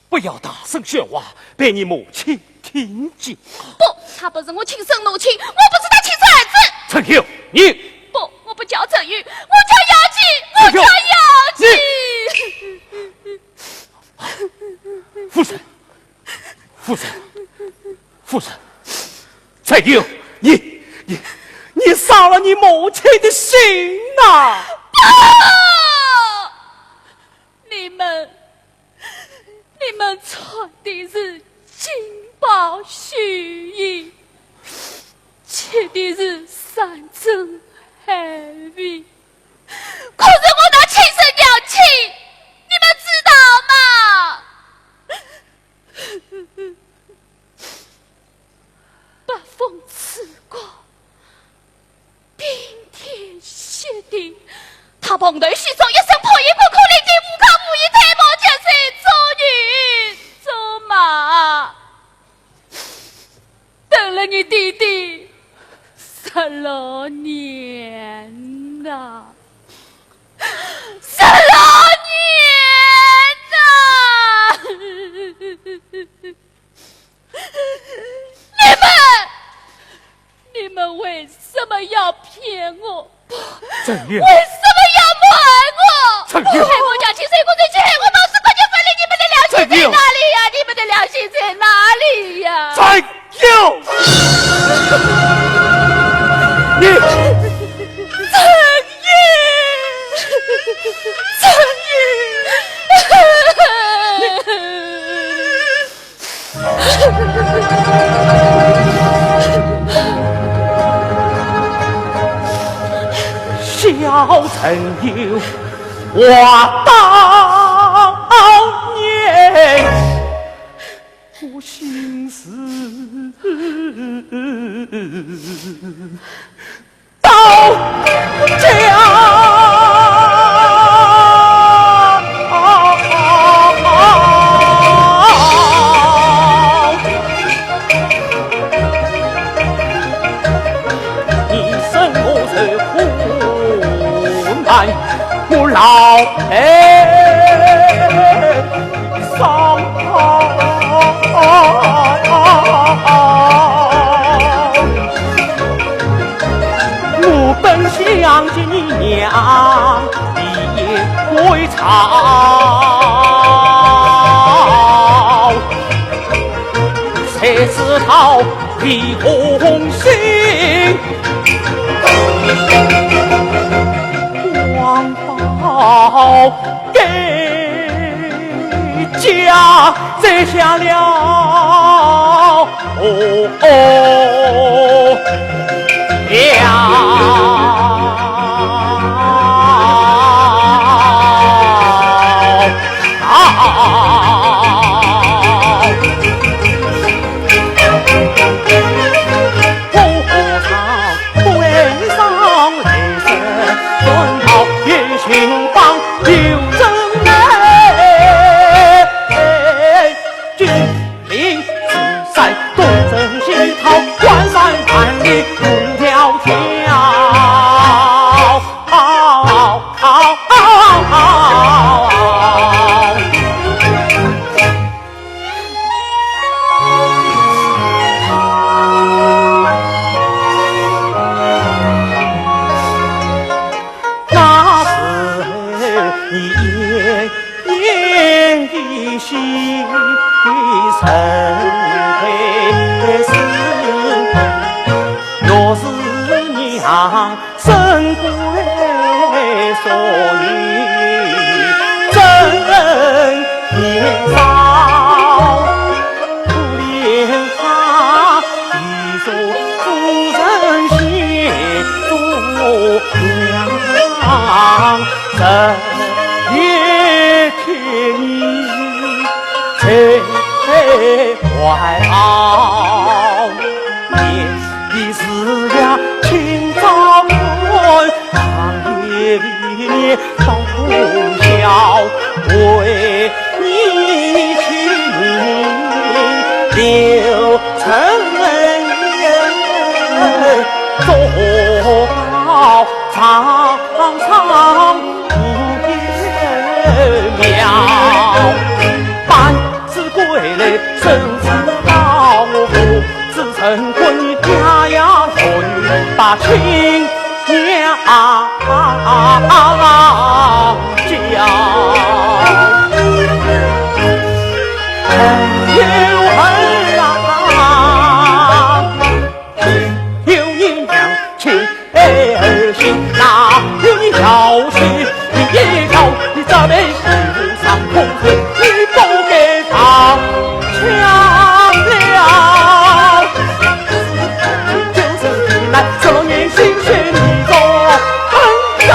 不要大声喧哗，被你母亲听见。不，他不是我亲生母亲，我不是他亲生儿子。陈秀，你不，我不叫陈玉，我叫姚琪，我叫姚琪。夫人，夫人，夫人，陈秀，你杀了你母亲的心呐！你们传的是金宝虚意，切的是山珍海味。可是我那亲生娘亲，你们知道吗？八风刺骨，冰天雪地，他碰头牺牲一生破衣不苦力的无靠无依太毛见谁做女做马，等了你弟弟16年呐，16年呐！你们为什么要骗我？郑月，为什么要瞒我？郑月，害我娘亲，谁过最亲，害我毛氏，快点分离！你们的良心在哪里呀？你们的良心在哪里呀？郑月。小曾有我当年我心思到家。我老伤我本想见你娘也归巢，谁知道李红杏光报给家摘下了生归所女真年少，可怜他一手夫人协助娘，真也替你才怀抱。你是呀清早长夜里到不了，为你去留成人做好长长不苗，半次归来生死到我自成婚家呀儿女把亲娘教，恨有恨有你娘亲儿媳，哪有你挑戏你一挑，你这辈子上空子你不给他抢了，就是来这老年心血你做很少。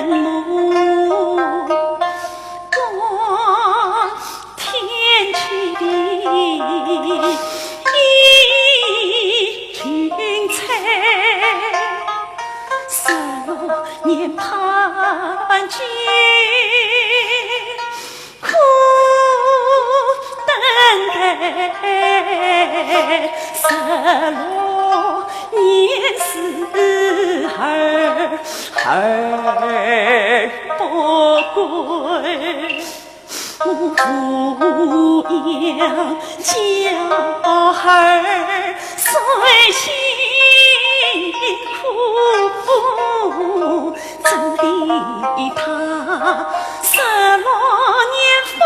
目，望天去地一君采，色落年盼见，苦等待，色落年思儿不归，牧羊叫儿虽辛苦，怎地他色落年风。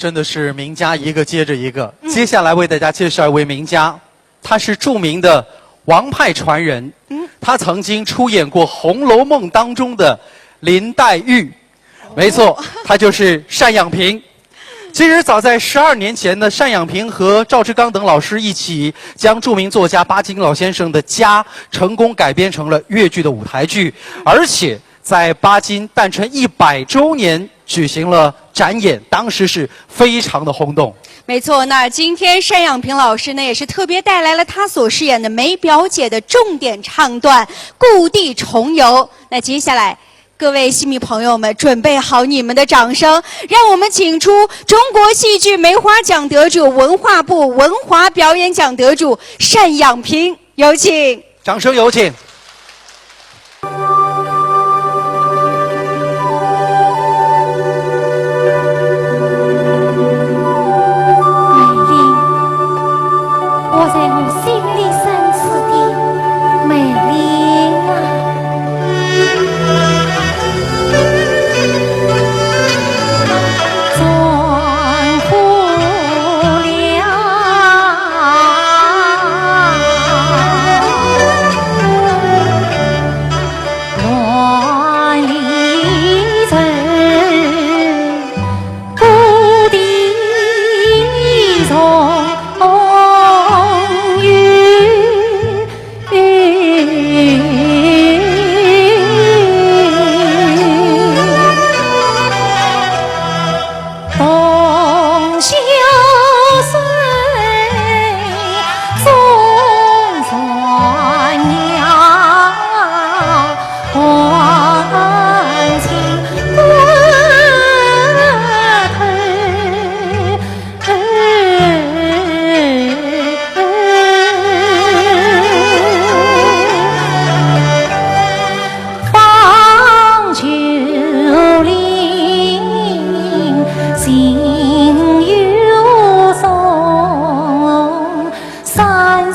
真的是名家一个接着一个。接下来为大家介绍一位名家，他是著名的王派传人。他曾经出演过《红楼梦》当中的林黛玉。没错，他就是单养平。其实早在12年前呢，单养平和赵志刚等老师一起将著名作家巴金老先生的家成功改编成了越剧的舞台剧，而且在巴金诞辰100周年举行了展演，当时是非常的轰动。没错，那今天单养平老师呢，也是特别带来了他所饰演的梅表姐的重点唱段《故地重游》。那接下来，各位戏迷朋友们，准备好你们的掌声，让我们请出中国戏剧梅花奖得主、文化部文华表演奖得主单养平，有请。掌声有请。我在我心里深处的美丽转忽了乱离尘，故地重。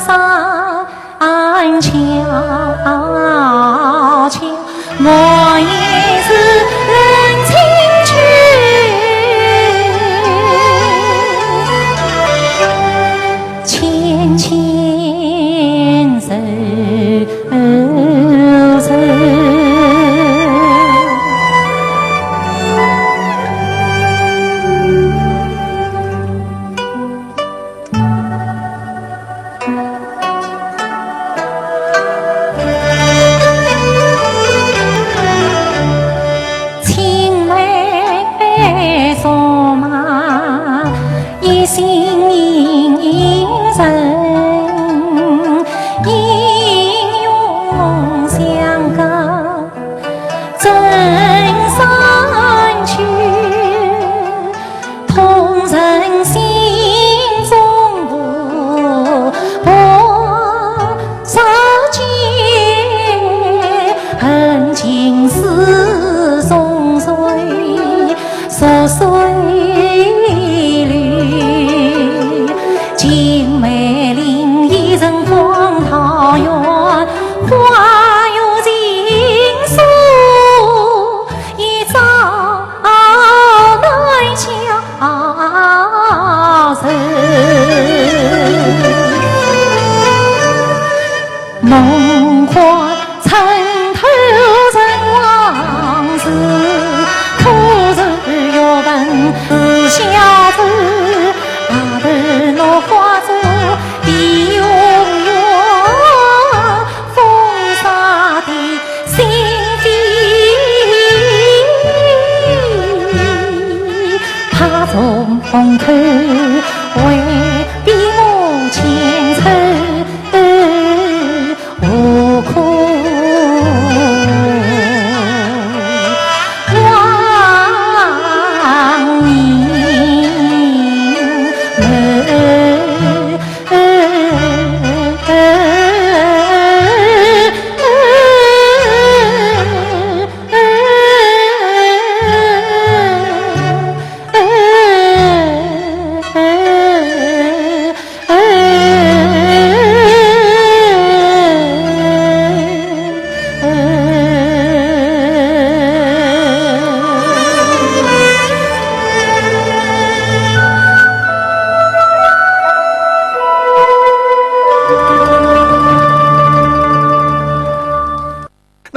山悄悄，我也是人情趣，牵牵手手。梦幻参透人往事，可是要问是小子，大头落花烛，地永远风沙的心扉，怕从风口未必我牵手。无苦望你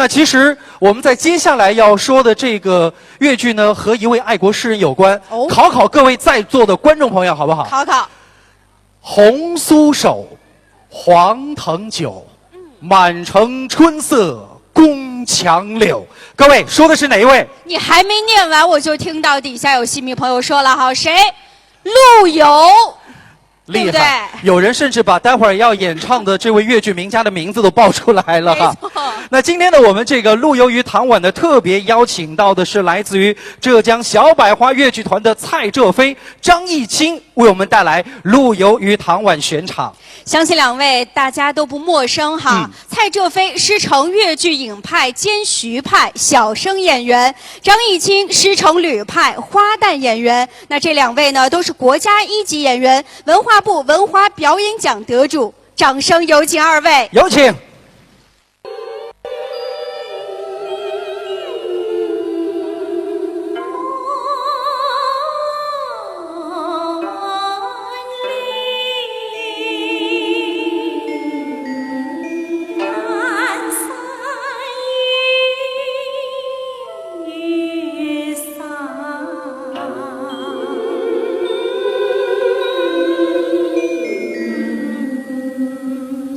那其实我们在接下来要说的这个越剧呢，和一位爱国诗人有关。哦考考各位在座的观众朋友，好不好？考考，红酥手，黄藤酒，满城春色宫墙柳。各位说的是哪一位？你还没念完，我就听到底下有戏迷朋友说了哈，谁？陆游。对不对厉害！有人甚至把待会儿要演唱的这位越剧名家的名字都报出来了哈。没错。那今天的我们这个陆游于唐婉的特别邀请到的是来自于浙江小百花越剧团的蔡浙飞、张艺清，为我们带来陆游于唐婉选场。相信两位大家都不陌生哈。蔡浙飞师承越剧影派兼徐派小生演员，张艺清师承吕派花旦演员。那这两位呢，都是国家一级演员，文化部文华表演奖得主。掌声有请二位。有请。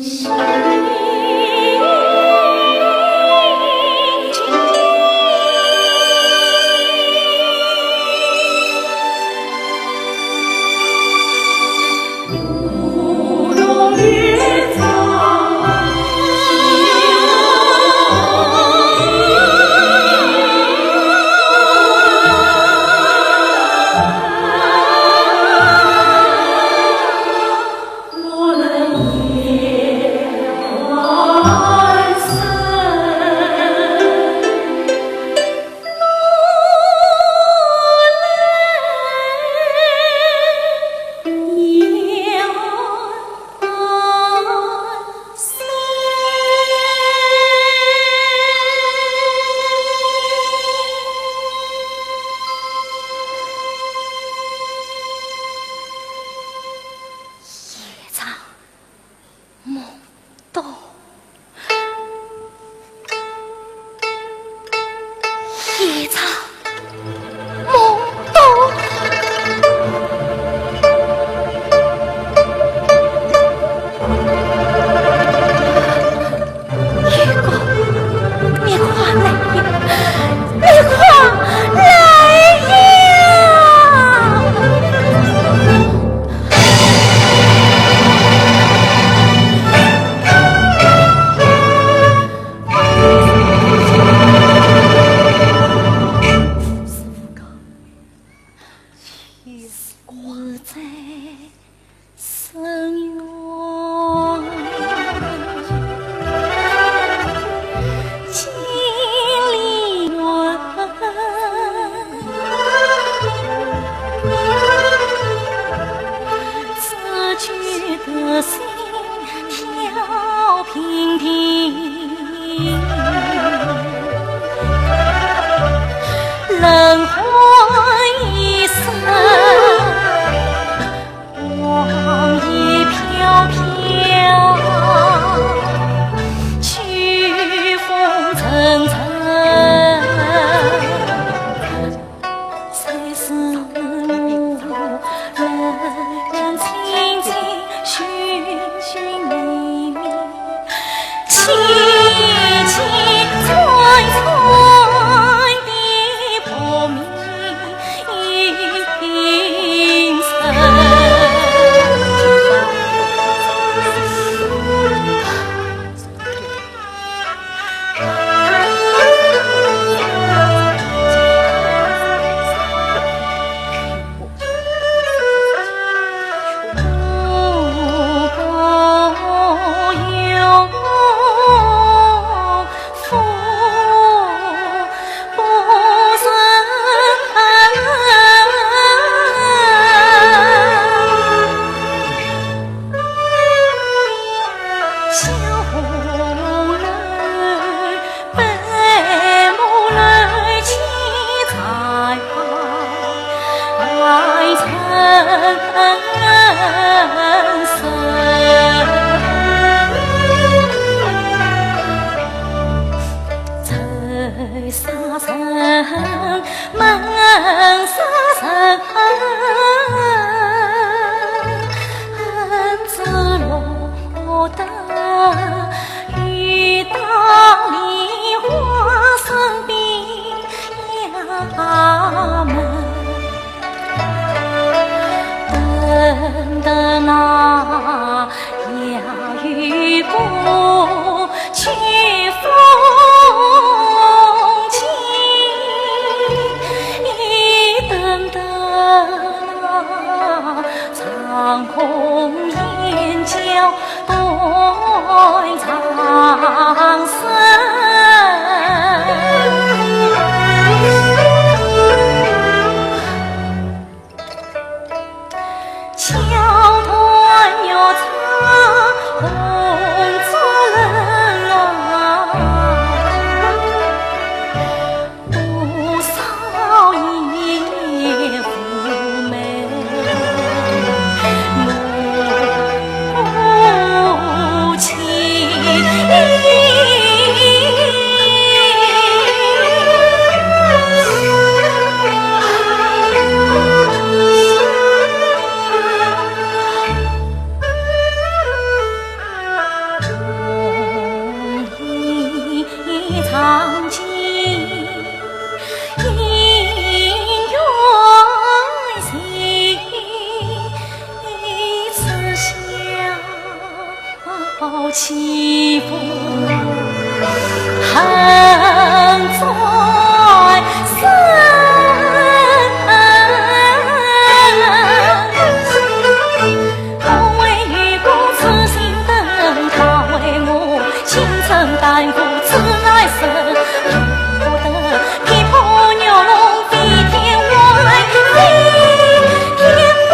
谁夜长梦多，月光，你快来呀！你快来呀！我在深渊，千里问，只觉得心跳频频，轮回一生。黄叶飘飘，秋风沉沉，才是我人人清清，寻寻觅觅，凄凄惨惨的破灭一生。长空燕郊对长生。桥断又插红烛人啊，多少夜妩媚，母亲。长情姻缘心，此消其不恨在深。我为与公此心等，他为我心承担负。来生不得劈破牛笼飞天外，飞天外。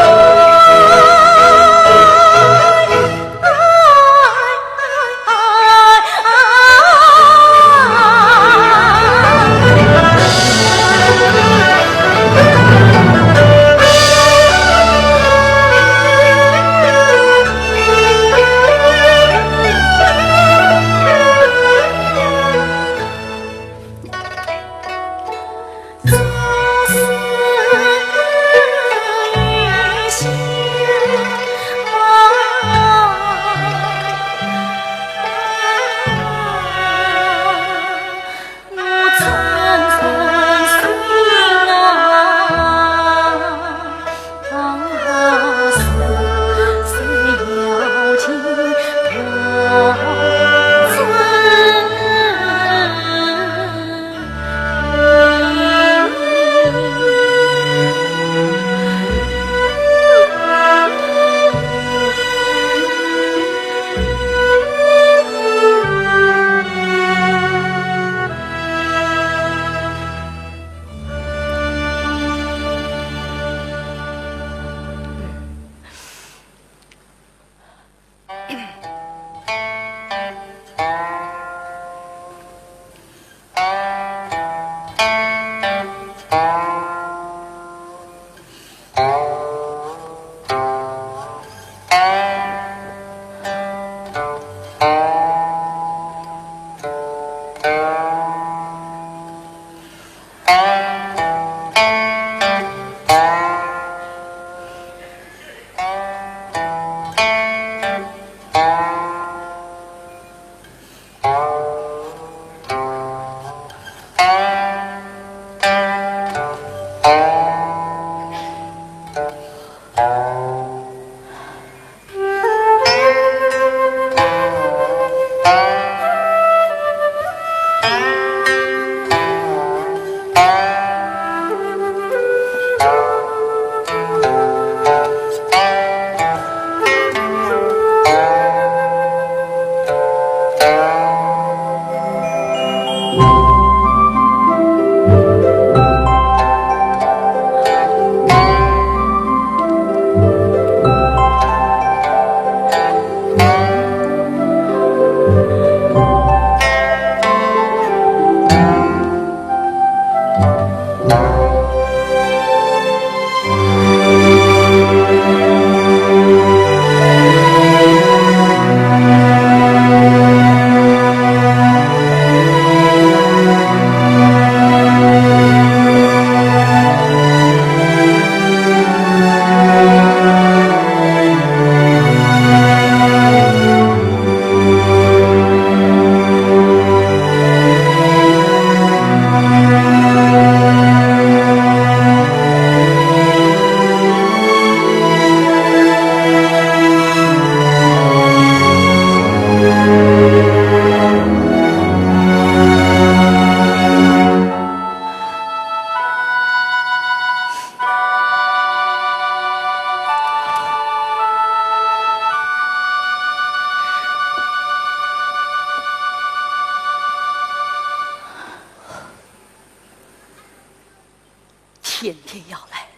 天天要来，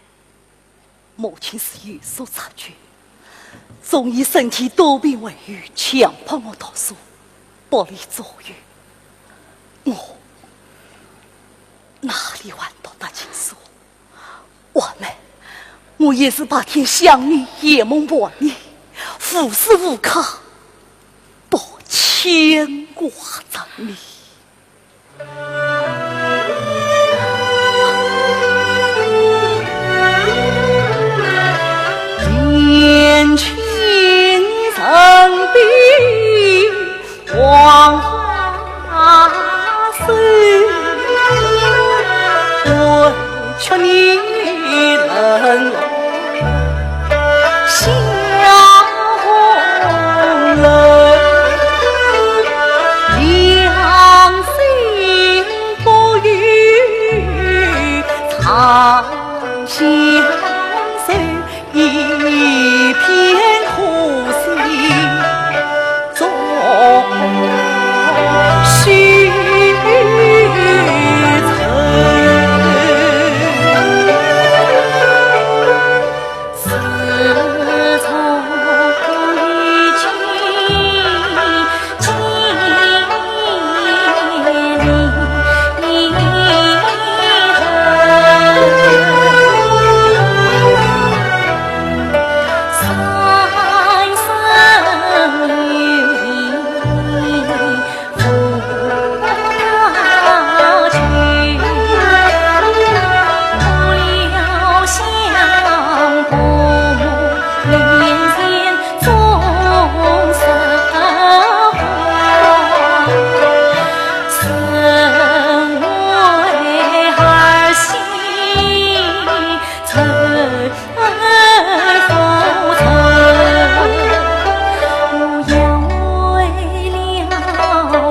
母亲是有所察觉，总以身体多病为由，强迫我读书，不离左右。我哪里还读得进书？我也是白天想你，夜梦伴你，无时无刻不牵挂着你。年轻人比黄花瘦，委屈你人笑红了，两心不渝长相守，一片苦心终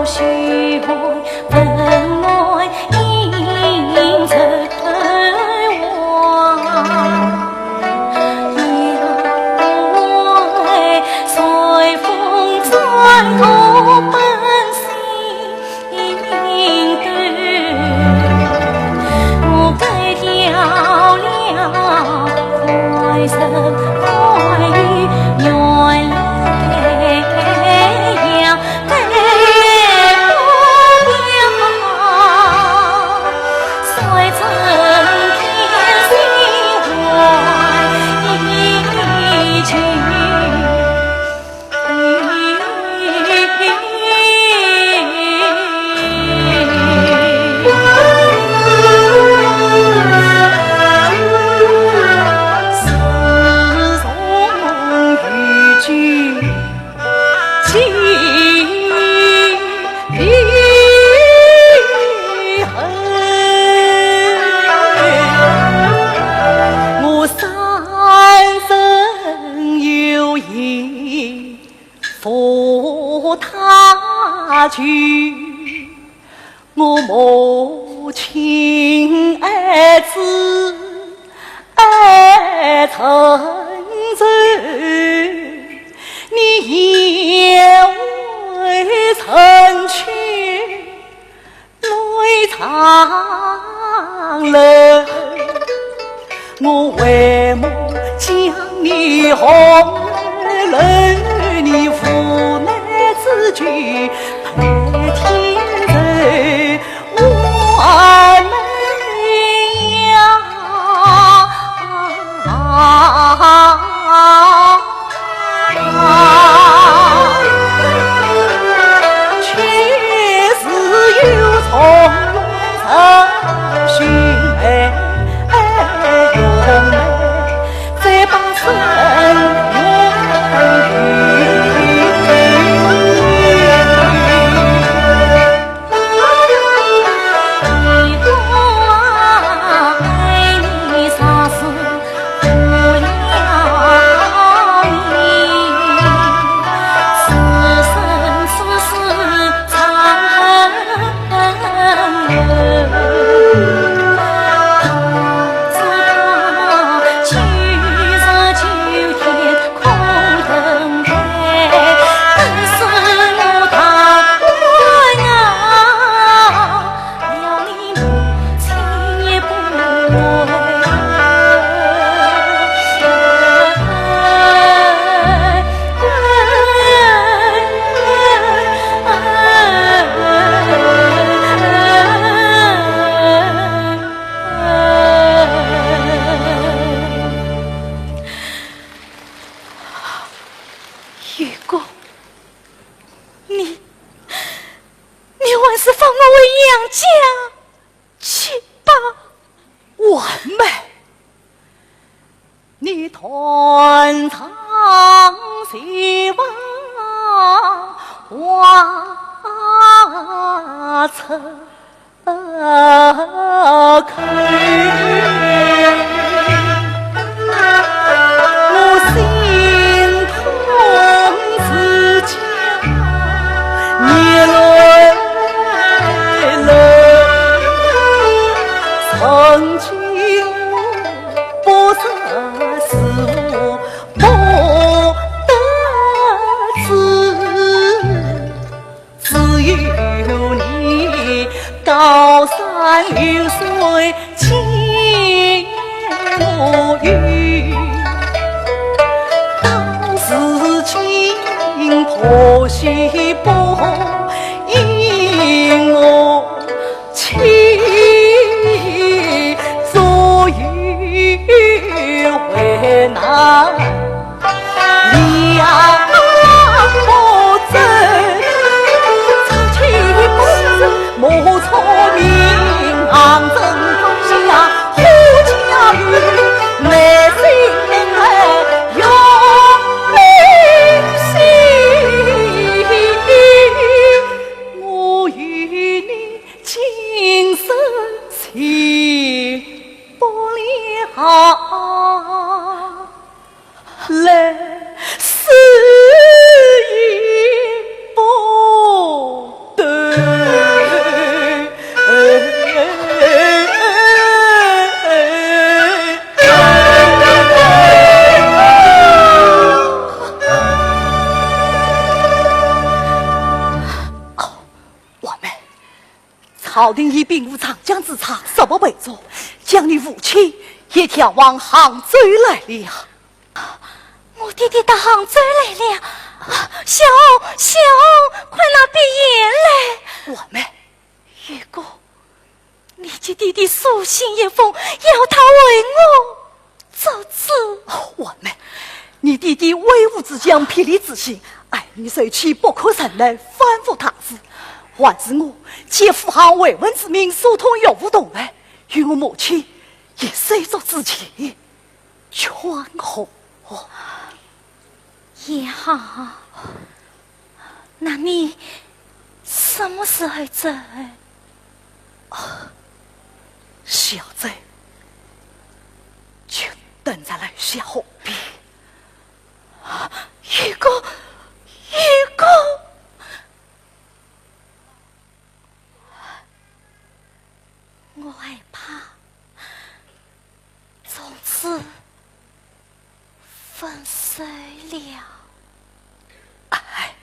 须我母亲爱子爱成舟，你也未曾去泪长流，我为么将你红楼，你无奈之举配天人，我们呀。你还是放我回娘家去吧。完美，你团长希望花车开，我心痛自家年累累，曾经不择时不得志，只有你高山流水牵我语，到时情婆媳不因我情，所以为难两不争，出去不争莫错名昂正方下护家园，内心永铭心。我与你今生情不了，来世也不得。我们朝廷已并无长江之差，什么备作，将你父亲也调往杭州来了。我弟弟到杭州来了，小红，快拿笔言来。我们如果你的弟弟书信一封，要他为我做主。我们，你弟弟威武之将，霹雳之心，爱你受气不可忍耐，反复他之。还是我借父行为文之名，疏通有无动来，与我母亲也虽作之情，劝和。也好，那你什么时候走？小子，就等在了下后边。如果我害怕从此分手了。哎，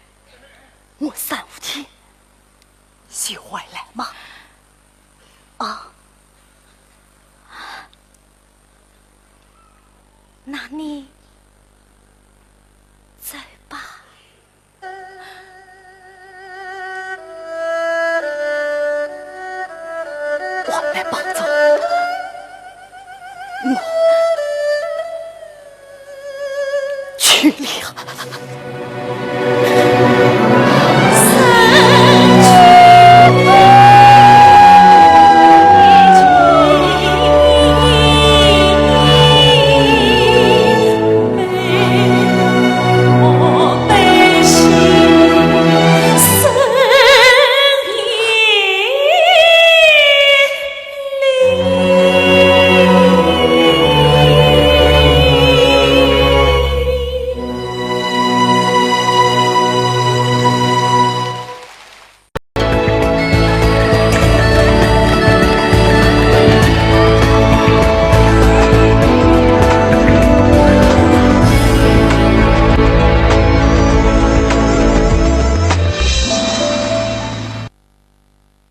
我3、5天就回来嘛。啊，那你走吧。我来保重。我去了。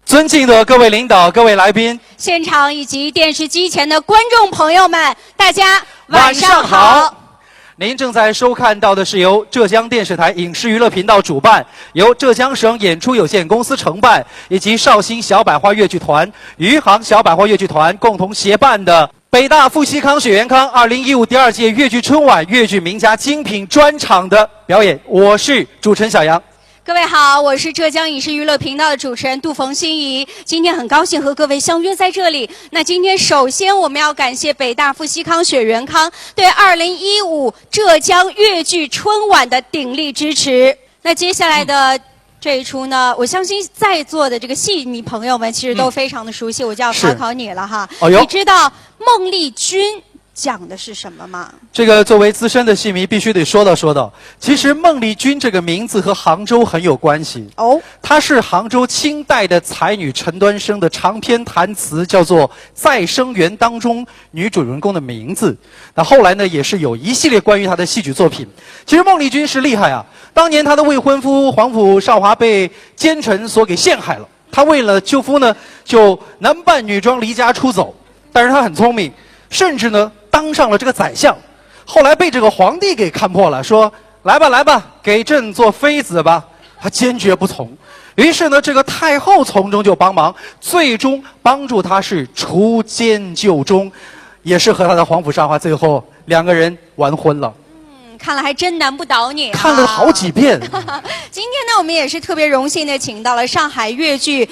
尊敬的各位领导、各位来宾，现场以及电视机前的观众朋友们，大家晚上好。您正在收看到的是由浙江电视台影视娱乐频道主办，由浙江省演出有限公司承办，以及绍兴小百花越剧团、余杭小百花越剧团共同协办的北大傅习康、雪元康2015第2届越剧春晚越剧名家精品专场的表演。我是主持人小杨。各位好，我是浙江影视娱乐频道的主持人杜冯心怡。今天很高兴和各位相约在这里。那今天首先我们要感谢北大富西康雪元康对2015浙江粤剧春晚的鼎力支持。那接下来的这一出呢，我相信在座的这个戏迷朋友们其实都非常的熟悉，我就要考考你了哈。你知道孟丽君讲的是什么吗？这个作为资深的戏迷必须得说道。其实孟丽君这个名字和杭州很有关系。哦，她是杭州清代的才女陈端生的长篇弹词，叫做《再生缘》当中女主人公的名字。那后来呢，也是有一系列关于她的戏剧作品。其实孟丽君是厉害啊，当年她的未婚夫皇甫少华被奸臣所给陷害了，她为了救夫呢，就男扮女装离家出走。但是她很聪明，甚至呢当上了这个宰相，后来被这个皇帝给看破了，说来吧，给朕做妃子吧。他坚决不从，于是呢，这个太后从中就帮忙，最终帮助他是除奸就忠，也是和他的皇甫少华最后2个人完婚了。看来还真难不倒你、啊，看了好几遍。今天呢，我们也是特别荣幸的请到了上海粤剧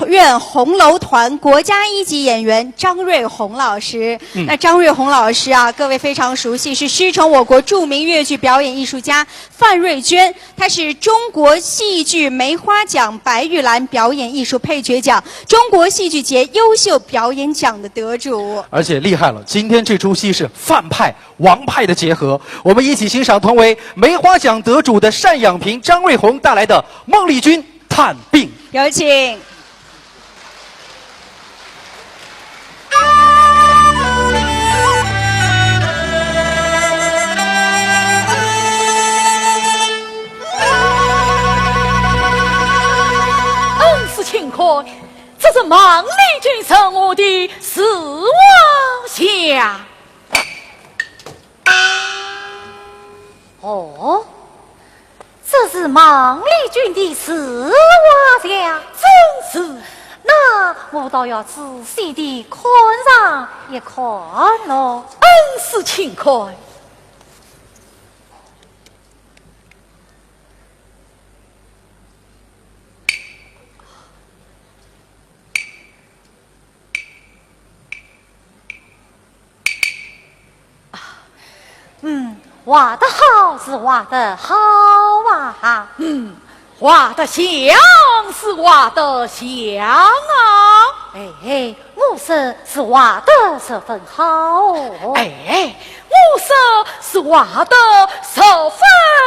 院红楼团国家1级演员张瑞红老师。那张瑞红老师啊，各位非常熟悉，是师承我国著名粤剧表演艺术家范瑞娟，她是中国戏剧梅花奖白玉兰表演艺术配角奖、中国戏剧节优秀表演奖的得主。而且厉害了，今天这出戏是范派、王派的结合，我们一起欣赏同为梅花奖得主的单养平、张瑞红带来的《孟丽君探病》。有请。恩师请看，这是孟丽君生我的死亡相。哦，这是孟丽君的死亡相，真是。那我倒要仔细地看上一看喽。恩师请看。画得好是画得好啊，画得像是画得像啊，我说是画得十分好哦，我说是画得十分像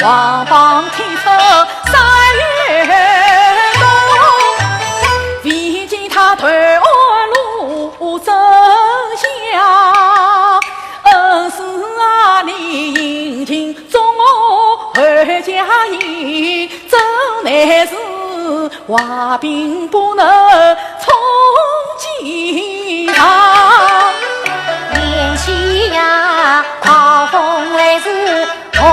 王邦天策3月冬，毕竟他退路真相。恩师啊，你应听中我回家饮，真乃是话并不能从今上。年纪呀，好风来自红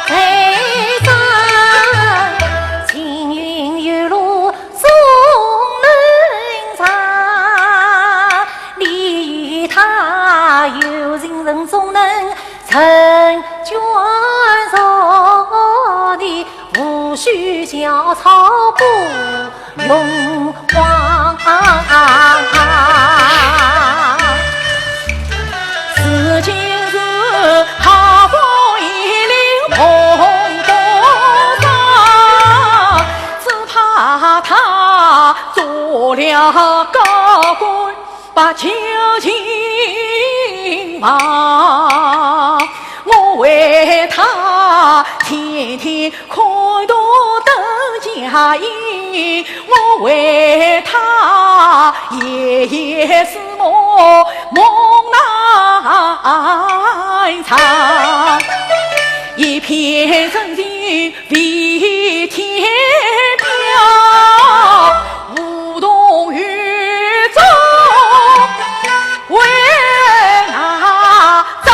梅山，青云玉露送人上，你与他有情人终能成眷属，你无需小草不用黄。了高官把求情忙，我为他天天开刀斗家营，我为他夜夜思梦梦难长，一片真情为天表，无动于衷为哪吒。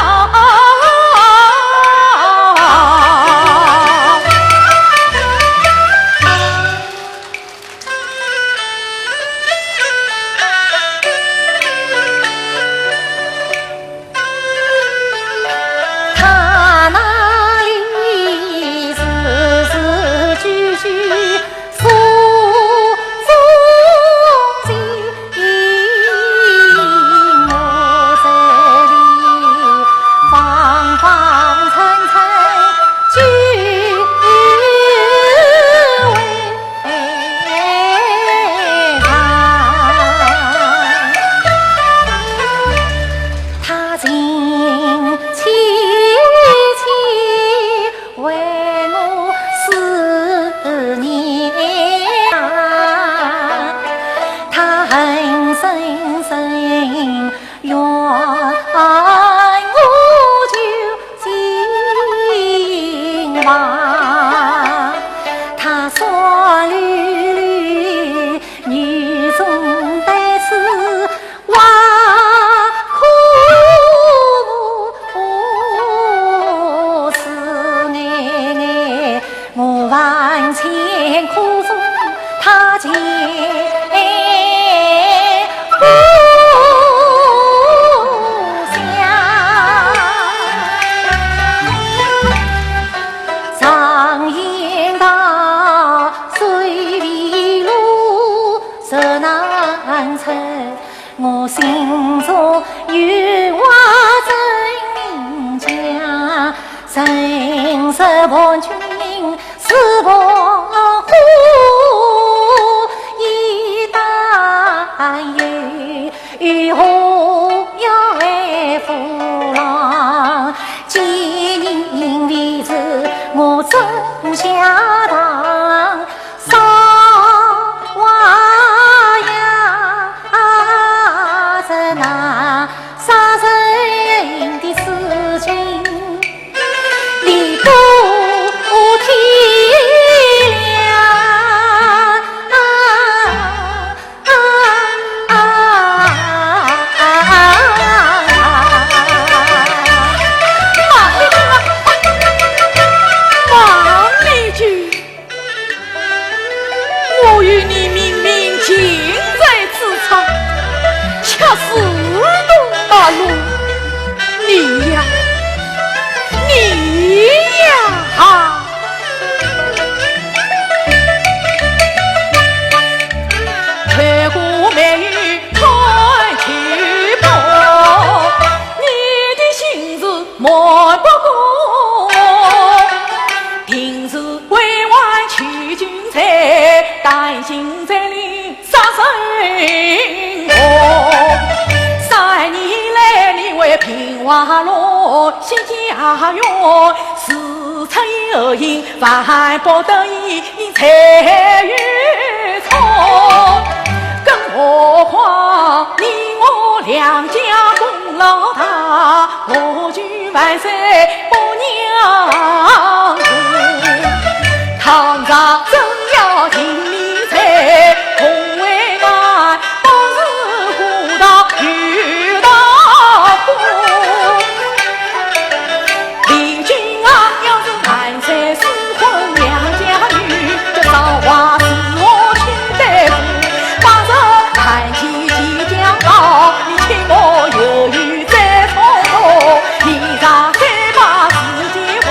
他那里字字句句诉衷情，我这里方方层层句为难。他情凄凄为我思念，他恨深深愿我就心亡，他双缕缕女中带刺挖苦思爱爱，我万千苦衷他见不想，常言道水为路石难测，我心中有话真讲，人世伴君是薄荷，一旦有后要为父郎，奸人为子我真下当，少娃呀这那杀人的事情理不体谅王美君，我与你明明近在咫尺，恰似东马路。你呀，你呀！ထွက်过美玉开去报，你的心事莫不过。平时为万取君财，担心在里杀生活。3年来你为平花落，兴家园，事出有因，万不得已才遇错。更何况你我两家功劳大，我举万岁不娘子，堂上真要听你在，同为俺不是胡道遇到苦。李君啊，要是万岁私婚两家女，这造化是我亲代父，把这看起即将到，你请我犹豫再从头，你让再把自己护。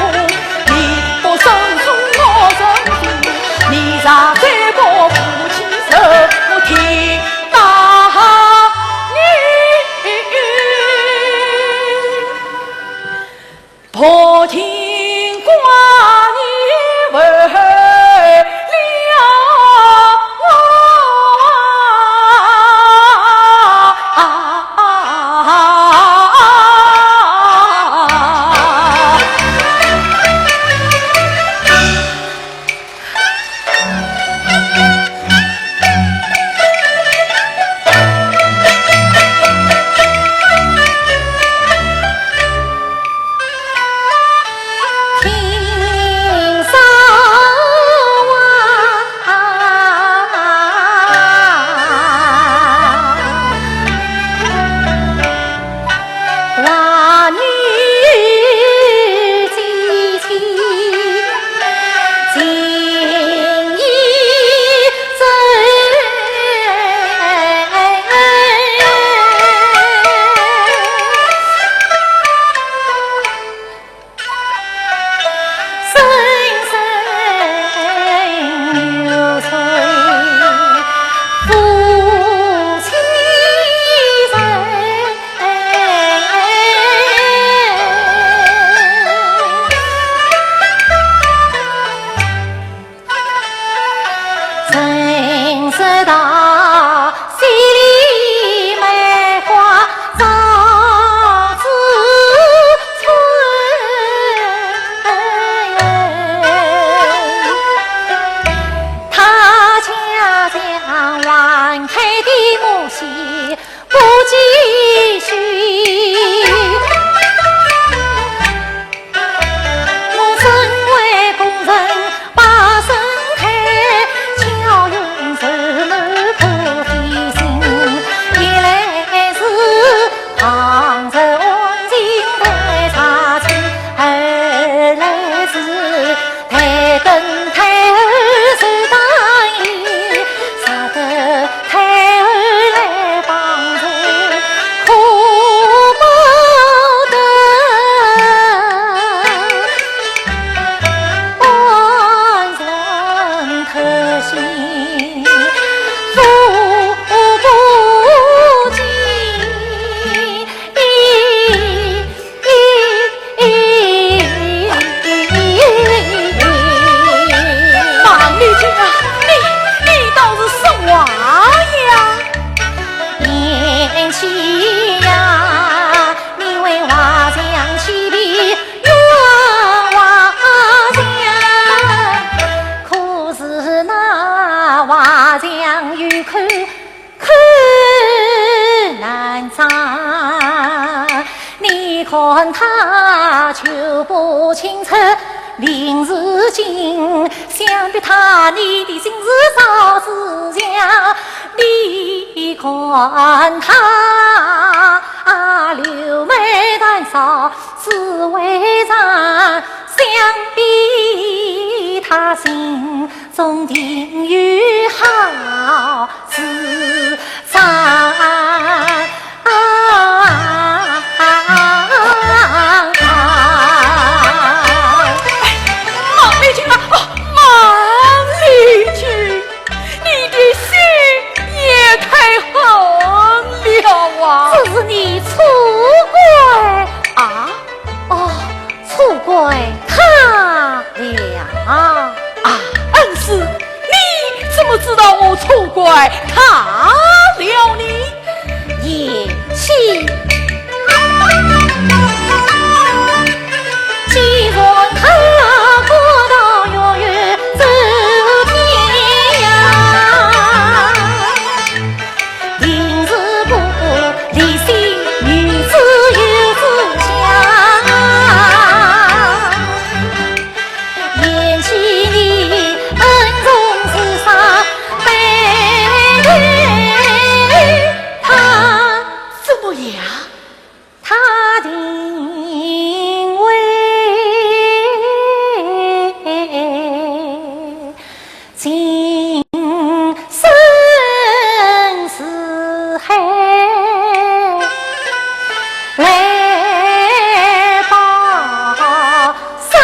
看他就不清楚，临时境，想必他你的心事早知晓。你看他柳眉淡扫是为啥？想必他心中定有好自在。孟丽君啊，孟丽君，你的心也太狠了啊！这是你出轨啊？哦，出轨他了啊！恩师，你怎么知道我出轨他了呢？也气。既然他过到远远走天涯，定是不离心女子有志向。言起你恩重是啥悲剧？他怎么样？他定位今生是海来报丧。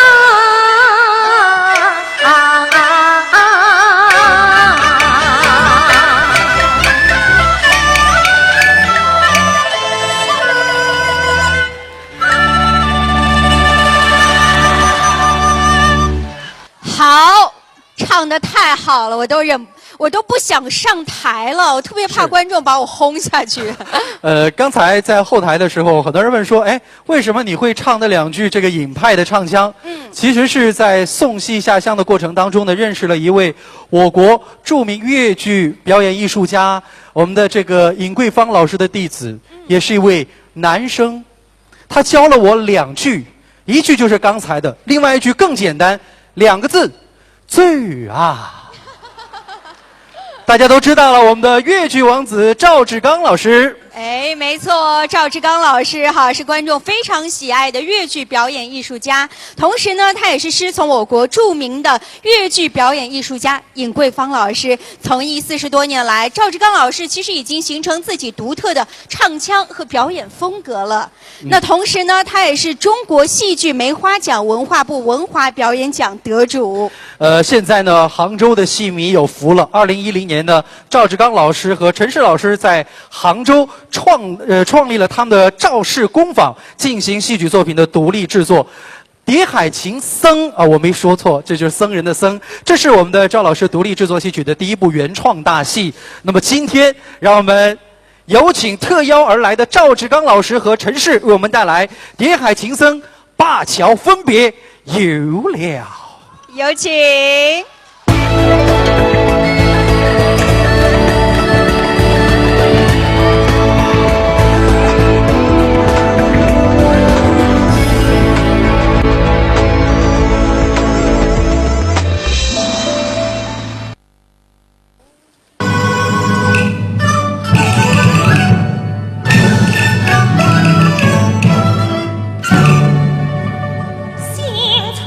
好，唱得太好了，我都不想上台了，我特别怕观众把我轰下去。刚才在后台的时候，很多人问说，哎，为什么你会唱那2句这个尹派的唱腔？其实是在送戏下乡的过程当中呢，认识了一位我国著名粤剧表演艺术家，我们的这个尹桂芳老师的弟子，也是一位男生。他教了我2句，一句就是刚才的，另外一句更简单，2个字，醉啊。大家都知道了，我们的粤剧王子赵志刚老师。哎，没错，赵志刚老师哈是观众非常喜爱的粤剧表演艺术家，同时呢，他也是师从我国著名的粤剧表演艺术家尹桂芳老师。从艺40多年来，赵志刚老师其实已经形成自己独特的唱腔和表演风格了。那同时呢，他也是中国戏剧梅花奖文化部文华表演奖得主。现在呢，杭州的戏迷有福了。2010年呢，赵志刚老师和陈氏老师在杭州创立了他们的赵氏工坊，进行戏剧作品的独立制作。谍海情僧啊，我没说错，这就是僧人的僧。这是我们的赵老师独立制作戏曲的第一部原创大戏。那么今天，让我们有请特邀而来的赵志刚老师和陈氏为我们带来《谍海情僧灞桥分别有了》。有请。新春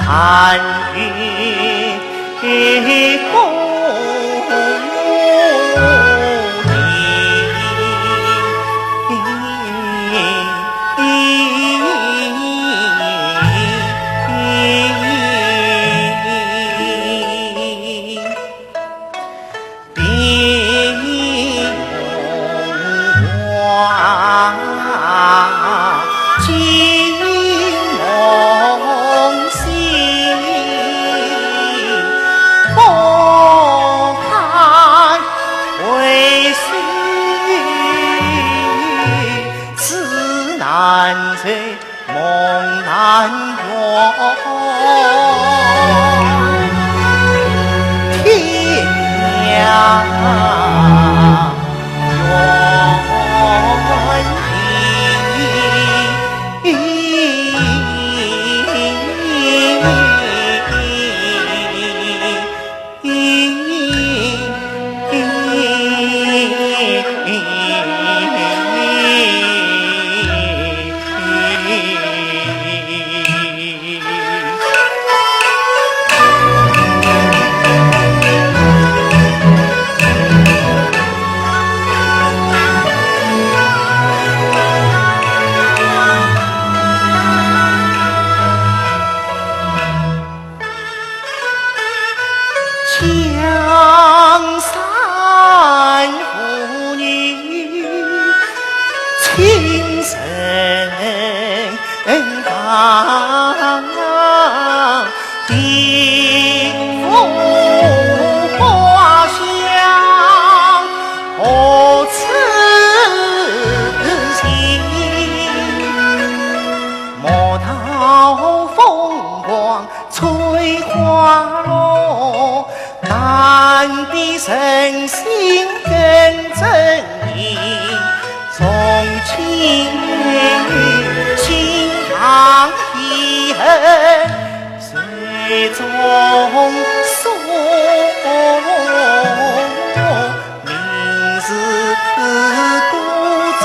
残余功。江山妇女情深长，地府花香何此情？莫道风光翠花落，难比人心更真意。从情心长遗恨，水中诉明日孤举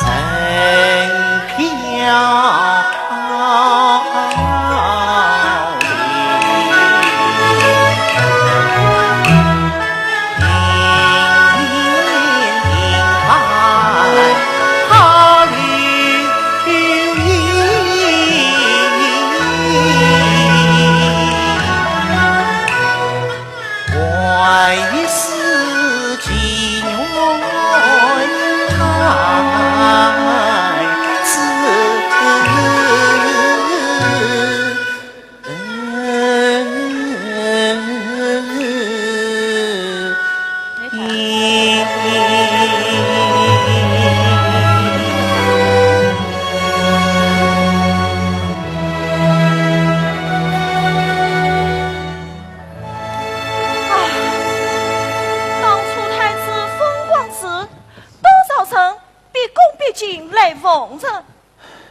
人飘。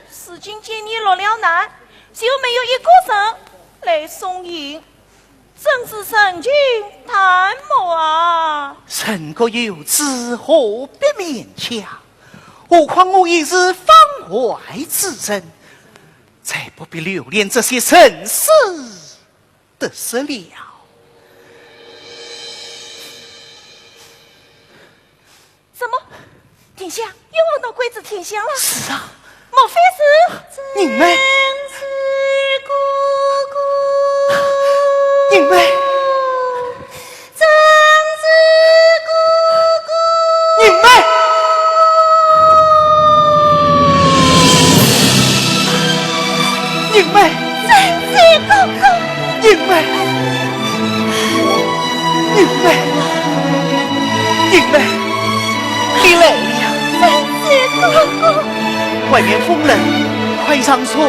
事情见你落了难，就没有一个人来送迎，真是神情淡漠啊！人各有志，何必勉强？何况我也是方外之人，才不必留恋这些尘世的事了。怎么，天香又闻到鬼子天香了？是啊，莫非是你们？姑姑，你们？曾子姑姑，你们？你们？曾子姑姑，你们？你们？你们？你来呀！曾子姑姑，外面风冷，快上床吧。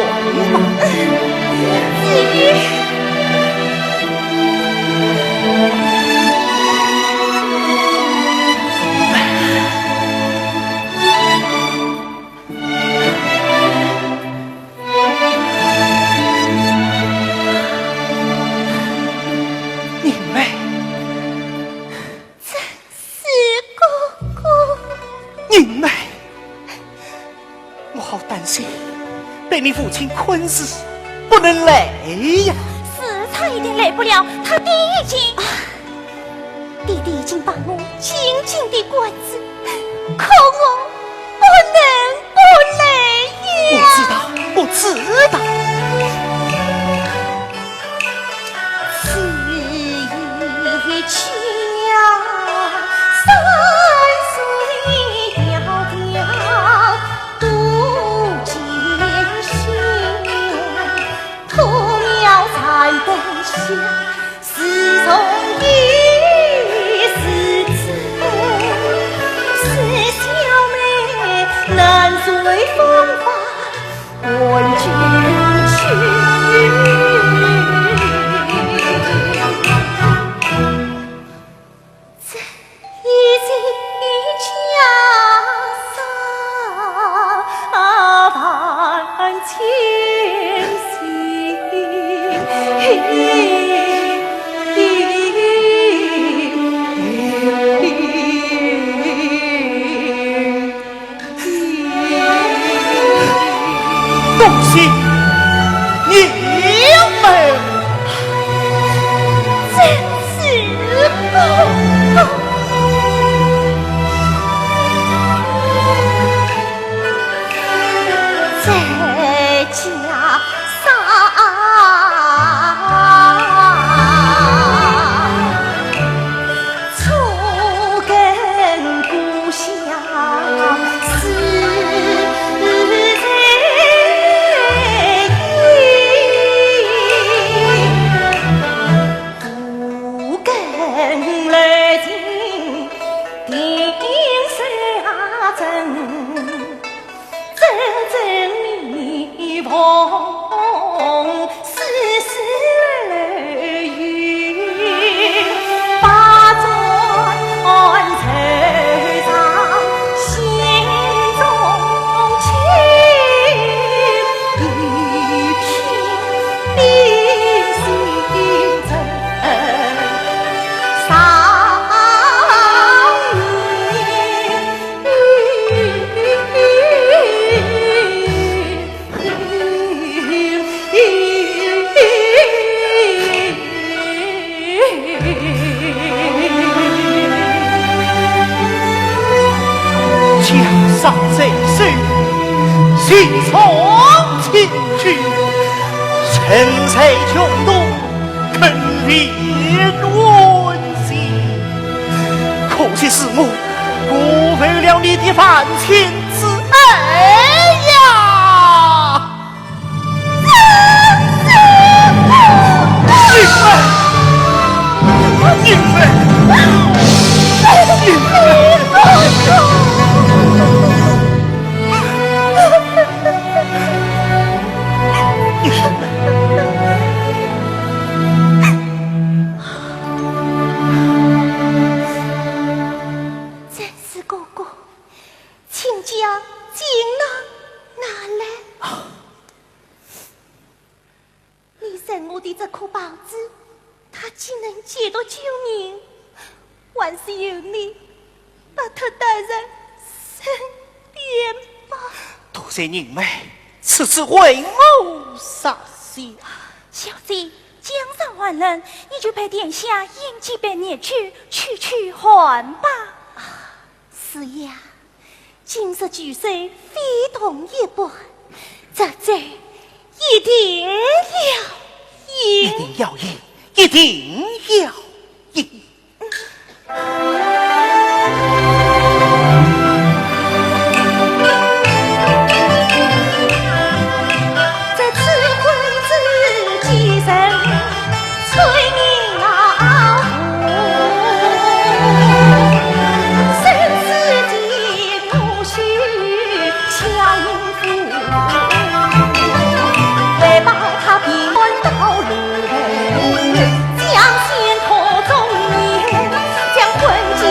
你妹，曾子姑姑，你妹，我好担心被你父亲困死，不能累呀。是差一点累不了，他弟已经，弟弟已经把我紧紧地管着，可我不能不累呀。我知道。此一去了3岁迢迢渡艰险，土苗残灯下，始终已是真。是小妹难随风帆问君去。恭喜你们！真是不公。在家草根故乡上这世，心从情去，身在穷途，肯定温馨。可惜是我辜负了你的万千之爱呀！你们！真是哥哥，请将锦囊拿来。你生我的这颗宝子，它既能解脱救命，还是由你把它带在身边吧。多谢您们此次为我洒心。小姐，江上万人，你就陪殿下饮几杯烈酒，去还吧。是呀，今日聚岁，非同一般，这酒一定要饮。一定要赢！这次婚子几声催命老夫，生死的不许强扶，为保他平安到路。将先托中年，将婚结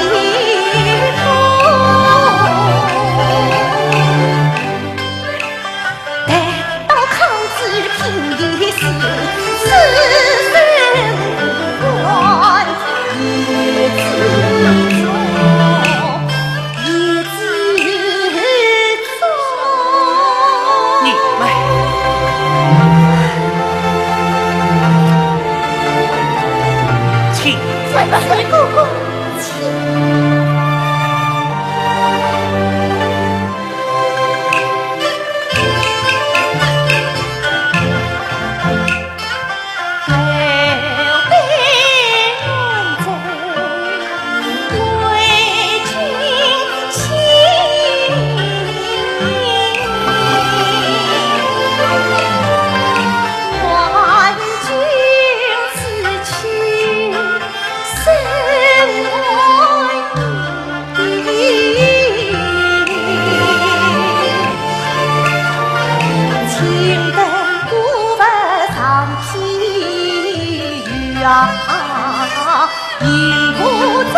迎不中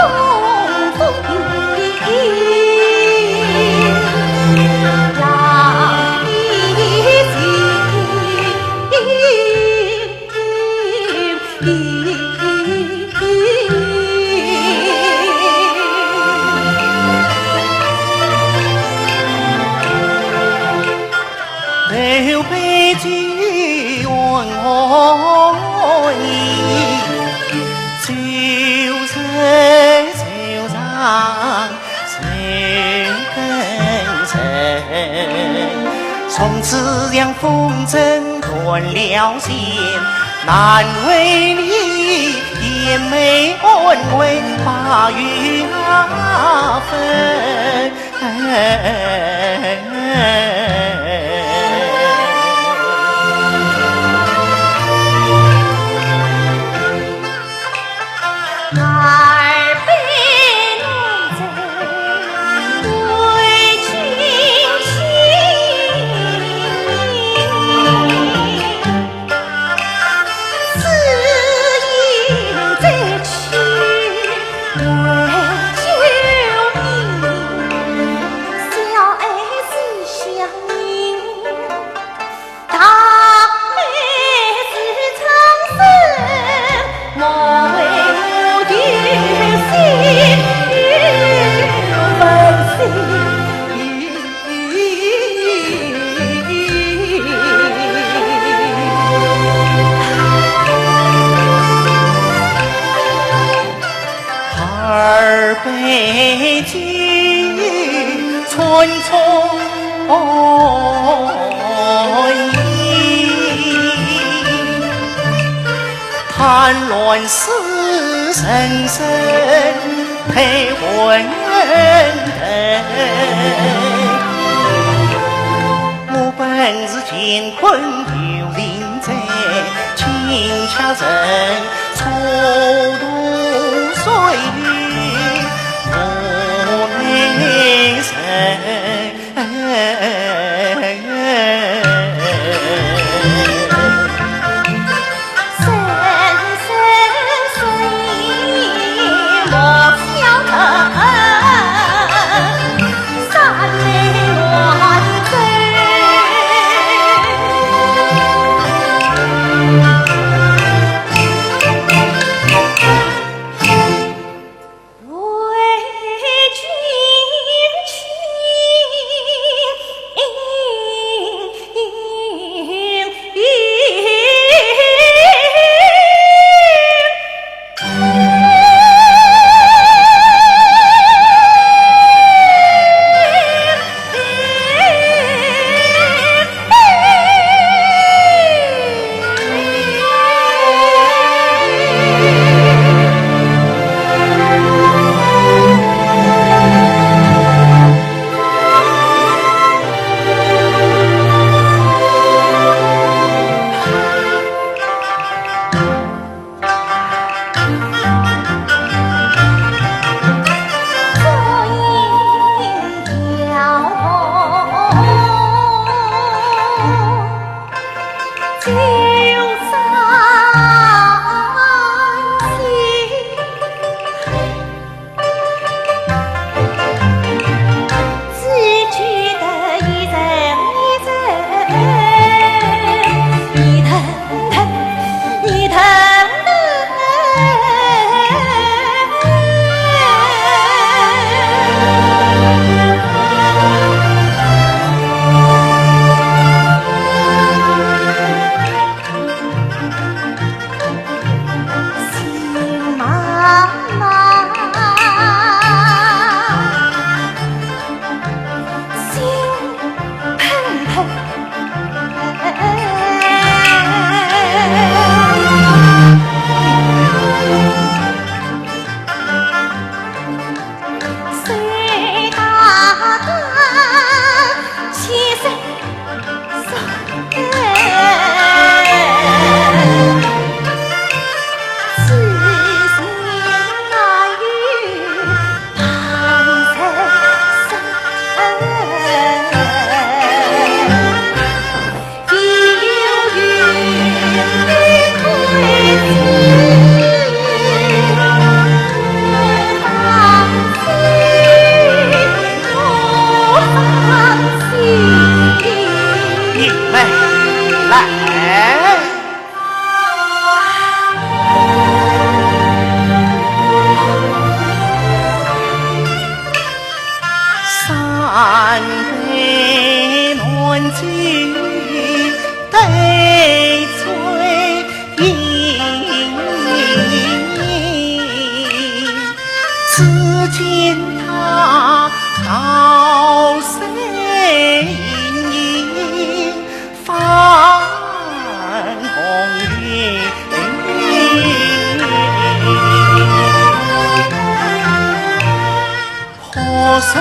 风让一刘备举问我就让谁跟谁？从此让风筝断了线，难为你也没安慰，把雨分。北京村中叛乱死生生陪魂灯，我本是乾坤有灵在，轻巧人蹉跎岁月。来。三杯暖酒对醉饮，只见他高声吟，泛红颜。婆娑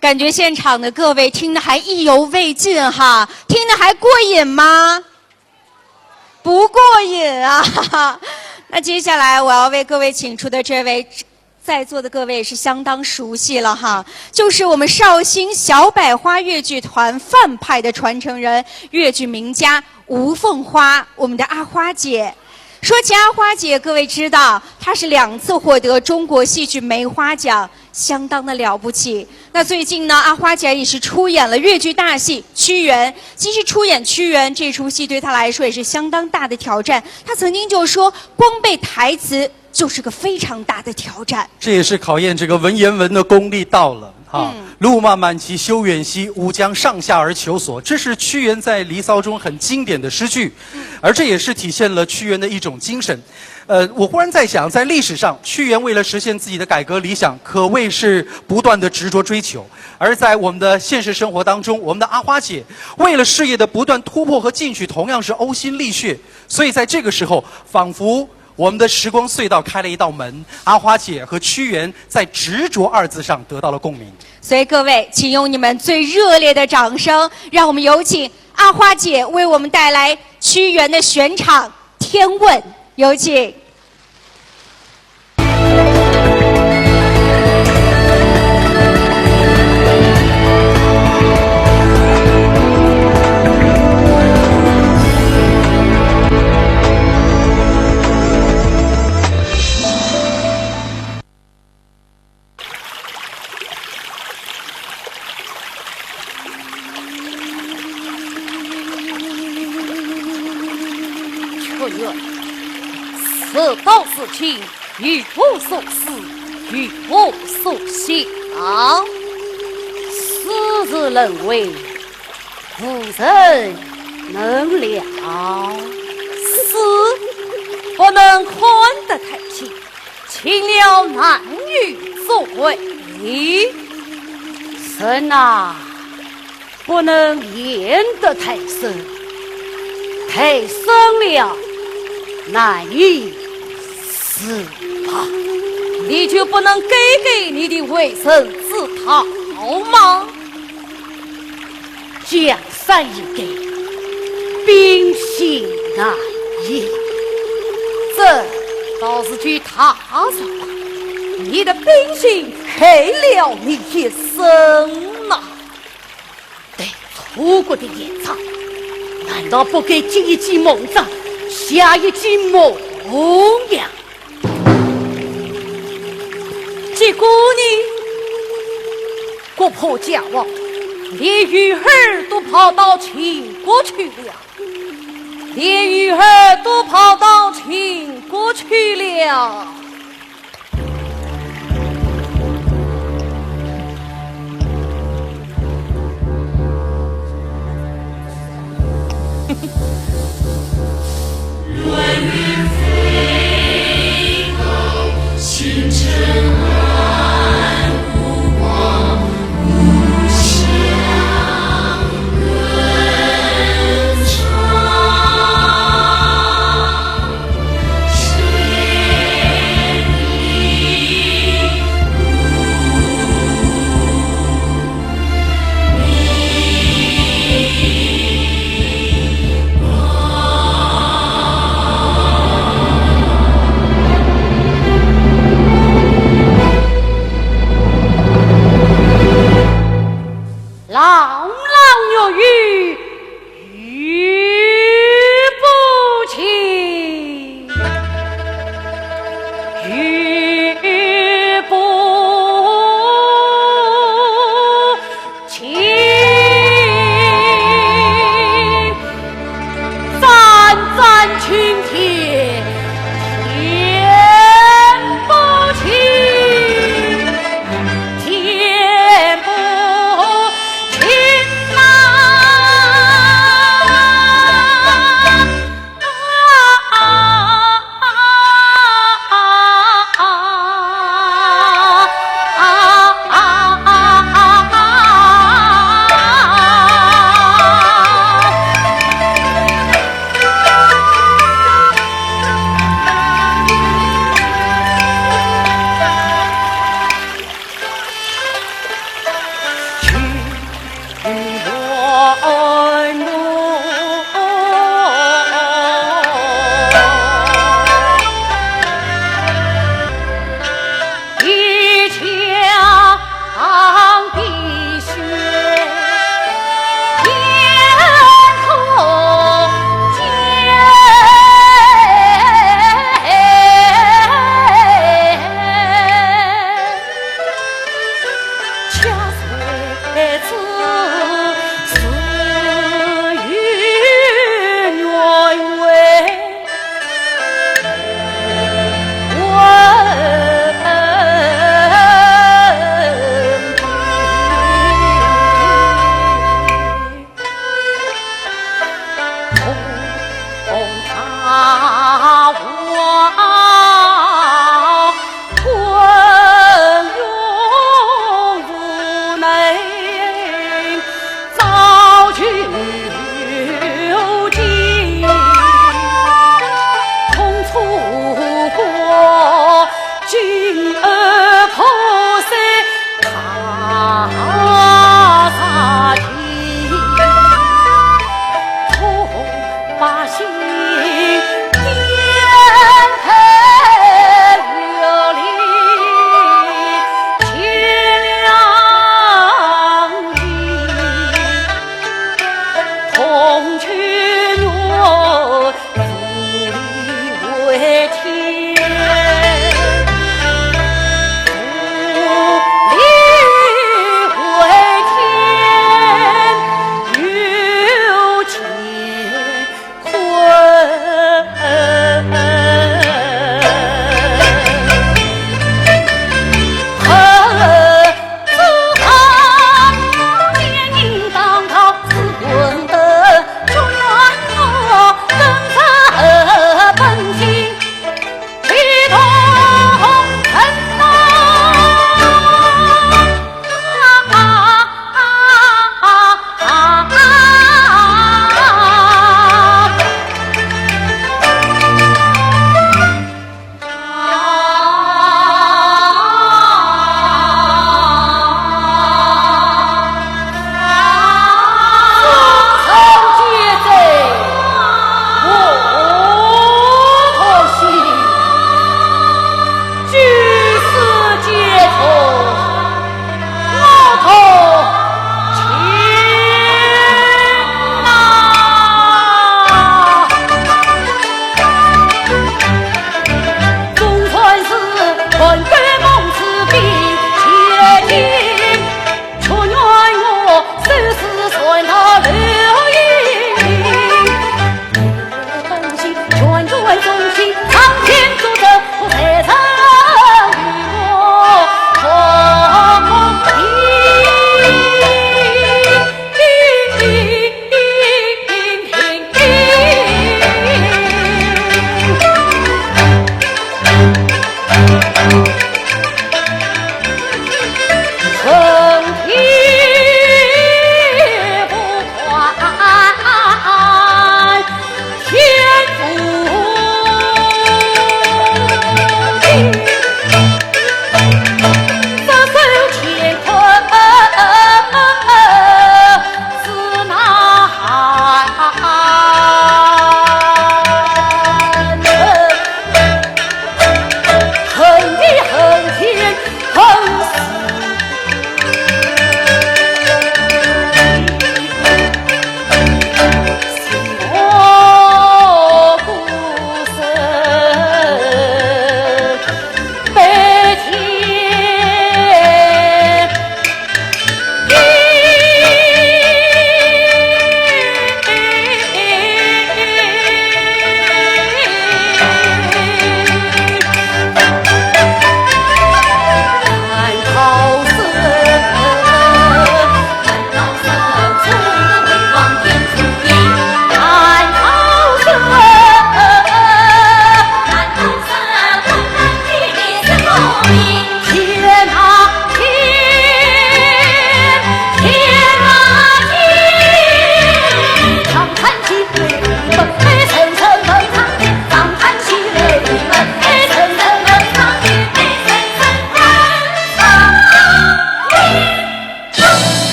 感觉现场的各位听得还意犹未尽哈，听得还过瘾吗？不过瘾啊！那接下来我要为各位请出的这位，在座的各位也是相当熟悉了哈，就是我们绍兴小百花越剧团范派的传承人，越剧名家吴凤花，我们的阿花姐。说起阿花姐，各位知道她是2次获得中国戏剧梅花奖，相当的了不起。那最近呢，阿花姐也是出演了越剧大戏《屈原》。其实出演《屈原》这出戏对她来说也是相当大的挑战。她曾经就说，光背台词就是个非常大的挑战。这也是考验这个文言文的功力到了。路漫漫其修远兮，吾将上下而求索。这是屈原在《离骚》中很经典的诗句，而这也是体现了屈原的一种精神。我忽然在想，在历史上，屈原为了实现自己的改革理想，可谓是不断的执着追求；而在我们的现实生活当中，我们的阿花姐为了事业的不断突破和进取，同样是呕心沥血。所以在这个时候，仿佛我们的时光隧道开了一道门，阿花姐和屈原在执着2字上得到了共鸣。所以各位，请用你们最热烈的掌声，让我们有请阿花姐为我们带来屈原的选场《天问》，有请。此道事情，与我所思，与我所想。私自认为，无人能了。私不能宽得太轻，轻了难于作为。深啊，不能言得太深，太深了难以自拔。你就不能给你的卫生自讨吗？江山易改，兵行难移。这倒是句大实话，你的兵行害了你一生呐！对楚国的野草，难道不该进一记猛子，下一记猛呀？结果呢，国破家亡，连玉儿都跑到秦国去了，连玉儿都跑到秦国去了。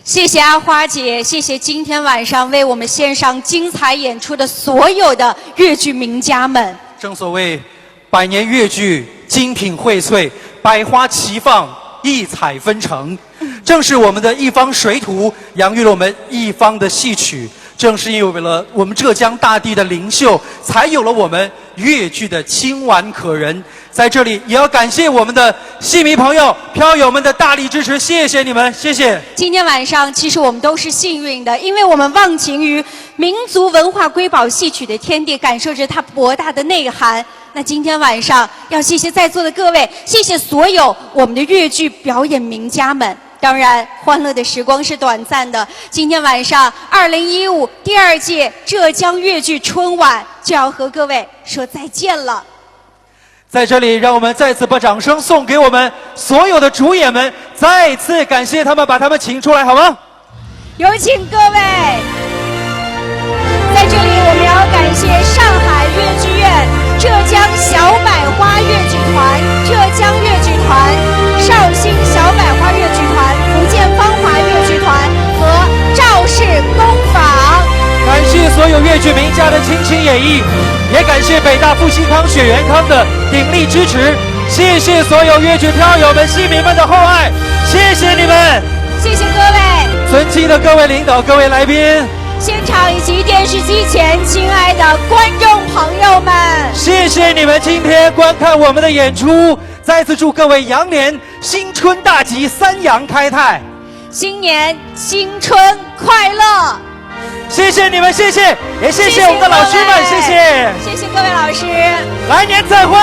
谢谢阿花姐，谢谢今天晚上为我们献上精彩演出的所有的粤剧名家们。正所谓，百年粤剧精品荟萃，百花齐放，异彩纷呈。正是我们的一方水土，养育了我们一方的戏曲。正是因为了我们浙江大地的灵秀，才有了我们粤剧的清婉可人。在这里也要感谢我们的戏迷朋友、票友们的大力支持，谢谢你们，谢谢。今天晚上其实我们都是幸运的，因为我们忘情于民族文化瑰宝戏曲的天地，感受着它博大的内涵。那今天晚上要谢谢在座的各位，谢谢所有我们的粤剧表演名家们。当然，欢乐的时光是短暂的。今天晚上，2015第2届浙江粤剧春晚就要和各位说再见了。在这里，让我们再次把掌声送给我们所有的主演们，再次感谢他们，把他们请出来，好吗？有请各位。在这里，我们要感谢上海粤剧院、浙江小百花粤剧团、浙江粤剧团、绍兴小百花粤剧团、福建芳华粤剧团和赵氏工坊。感谢所有粤剧名家的倾情演绎，也感谢北大复兴康、雪元康的鼎力支持。谢谢所有粤剧票友们、戏迷们的厚爱，谢谢你们，谢谢各位。尊敬的各位领导、各位来宾，现场以及电视机前亲爱的观众朋友们，谢谢你们今天观看我们的演出。再次祝各位羊年新春大吉，三阳开泰，新年新春快乐。谢谢你们，谢谢，也谢谢我们的老师们，谢谢，谢谢各位老师，来年再会。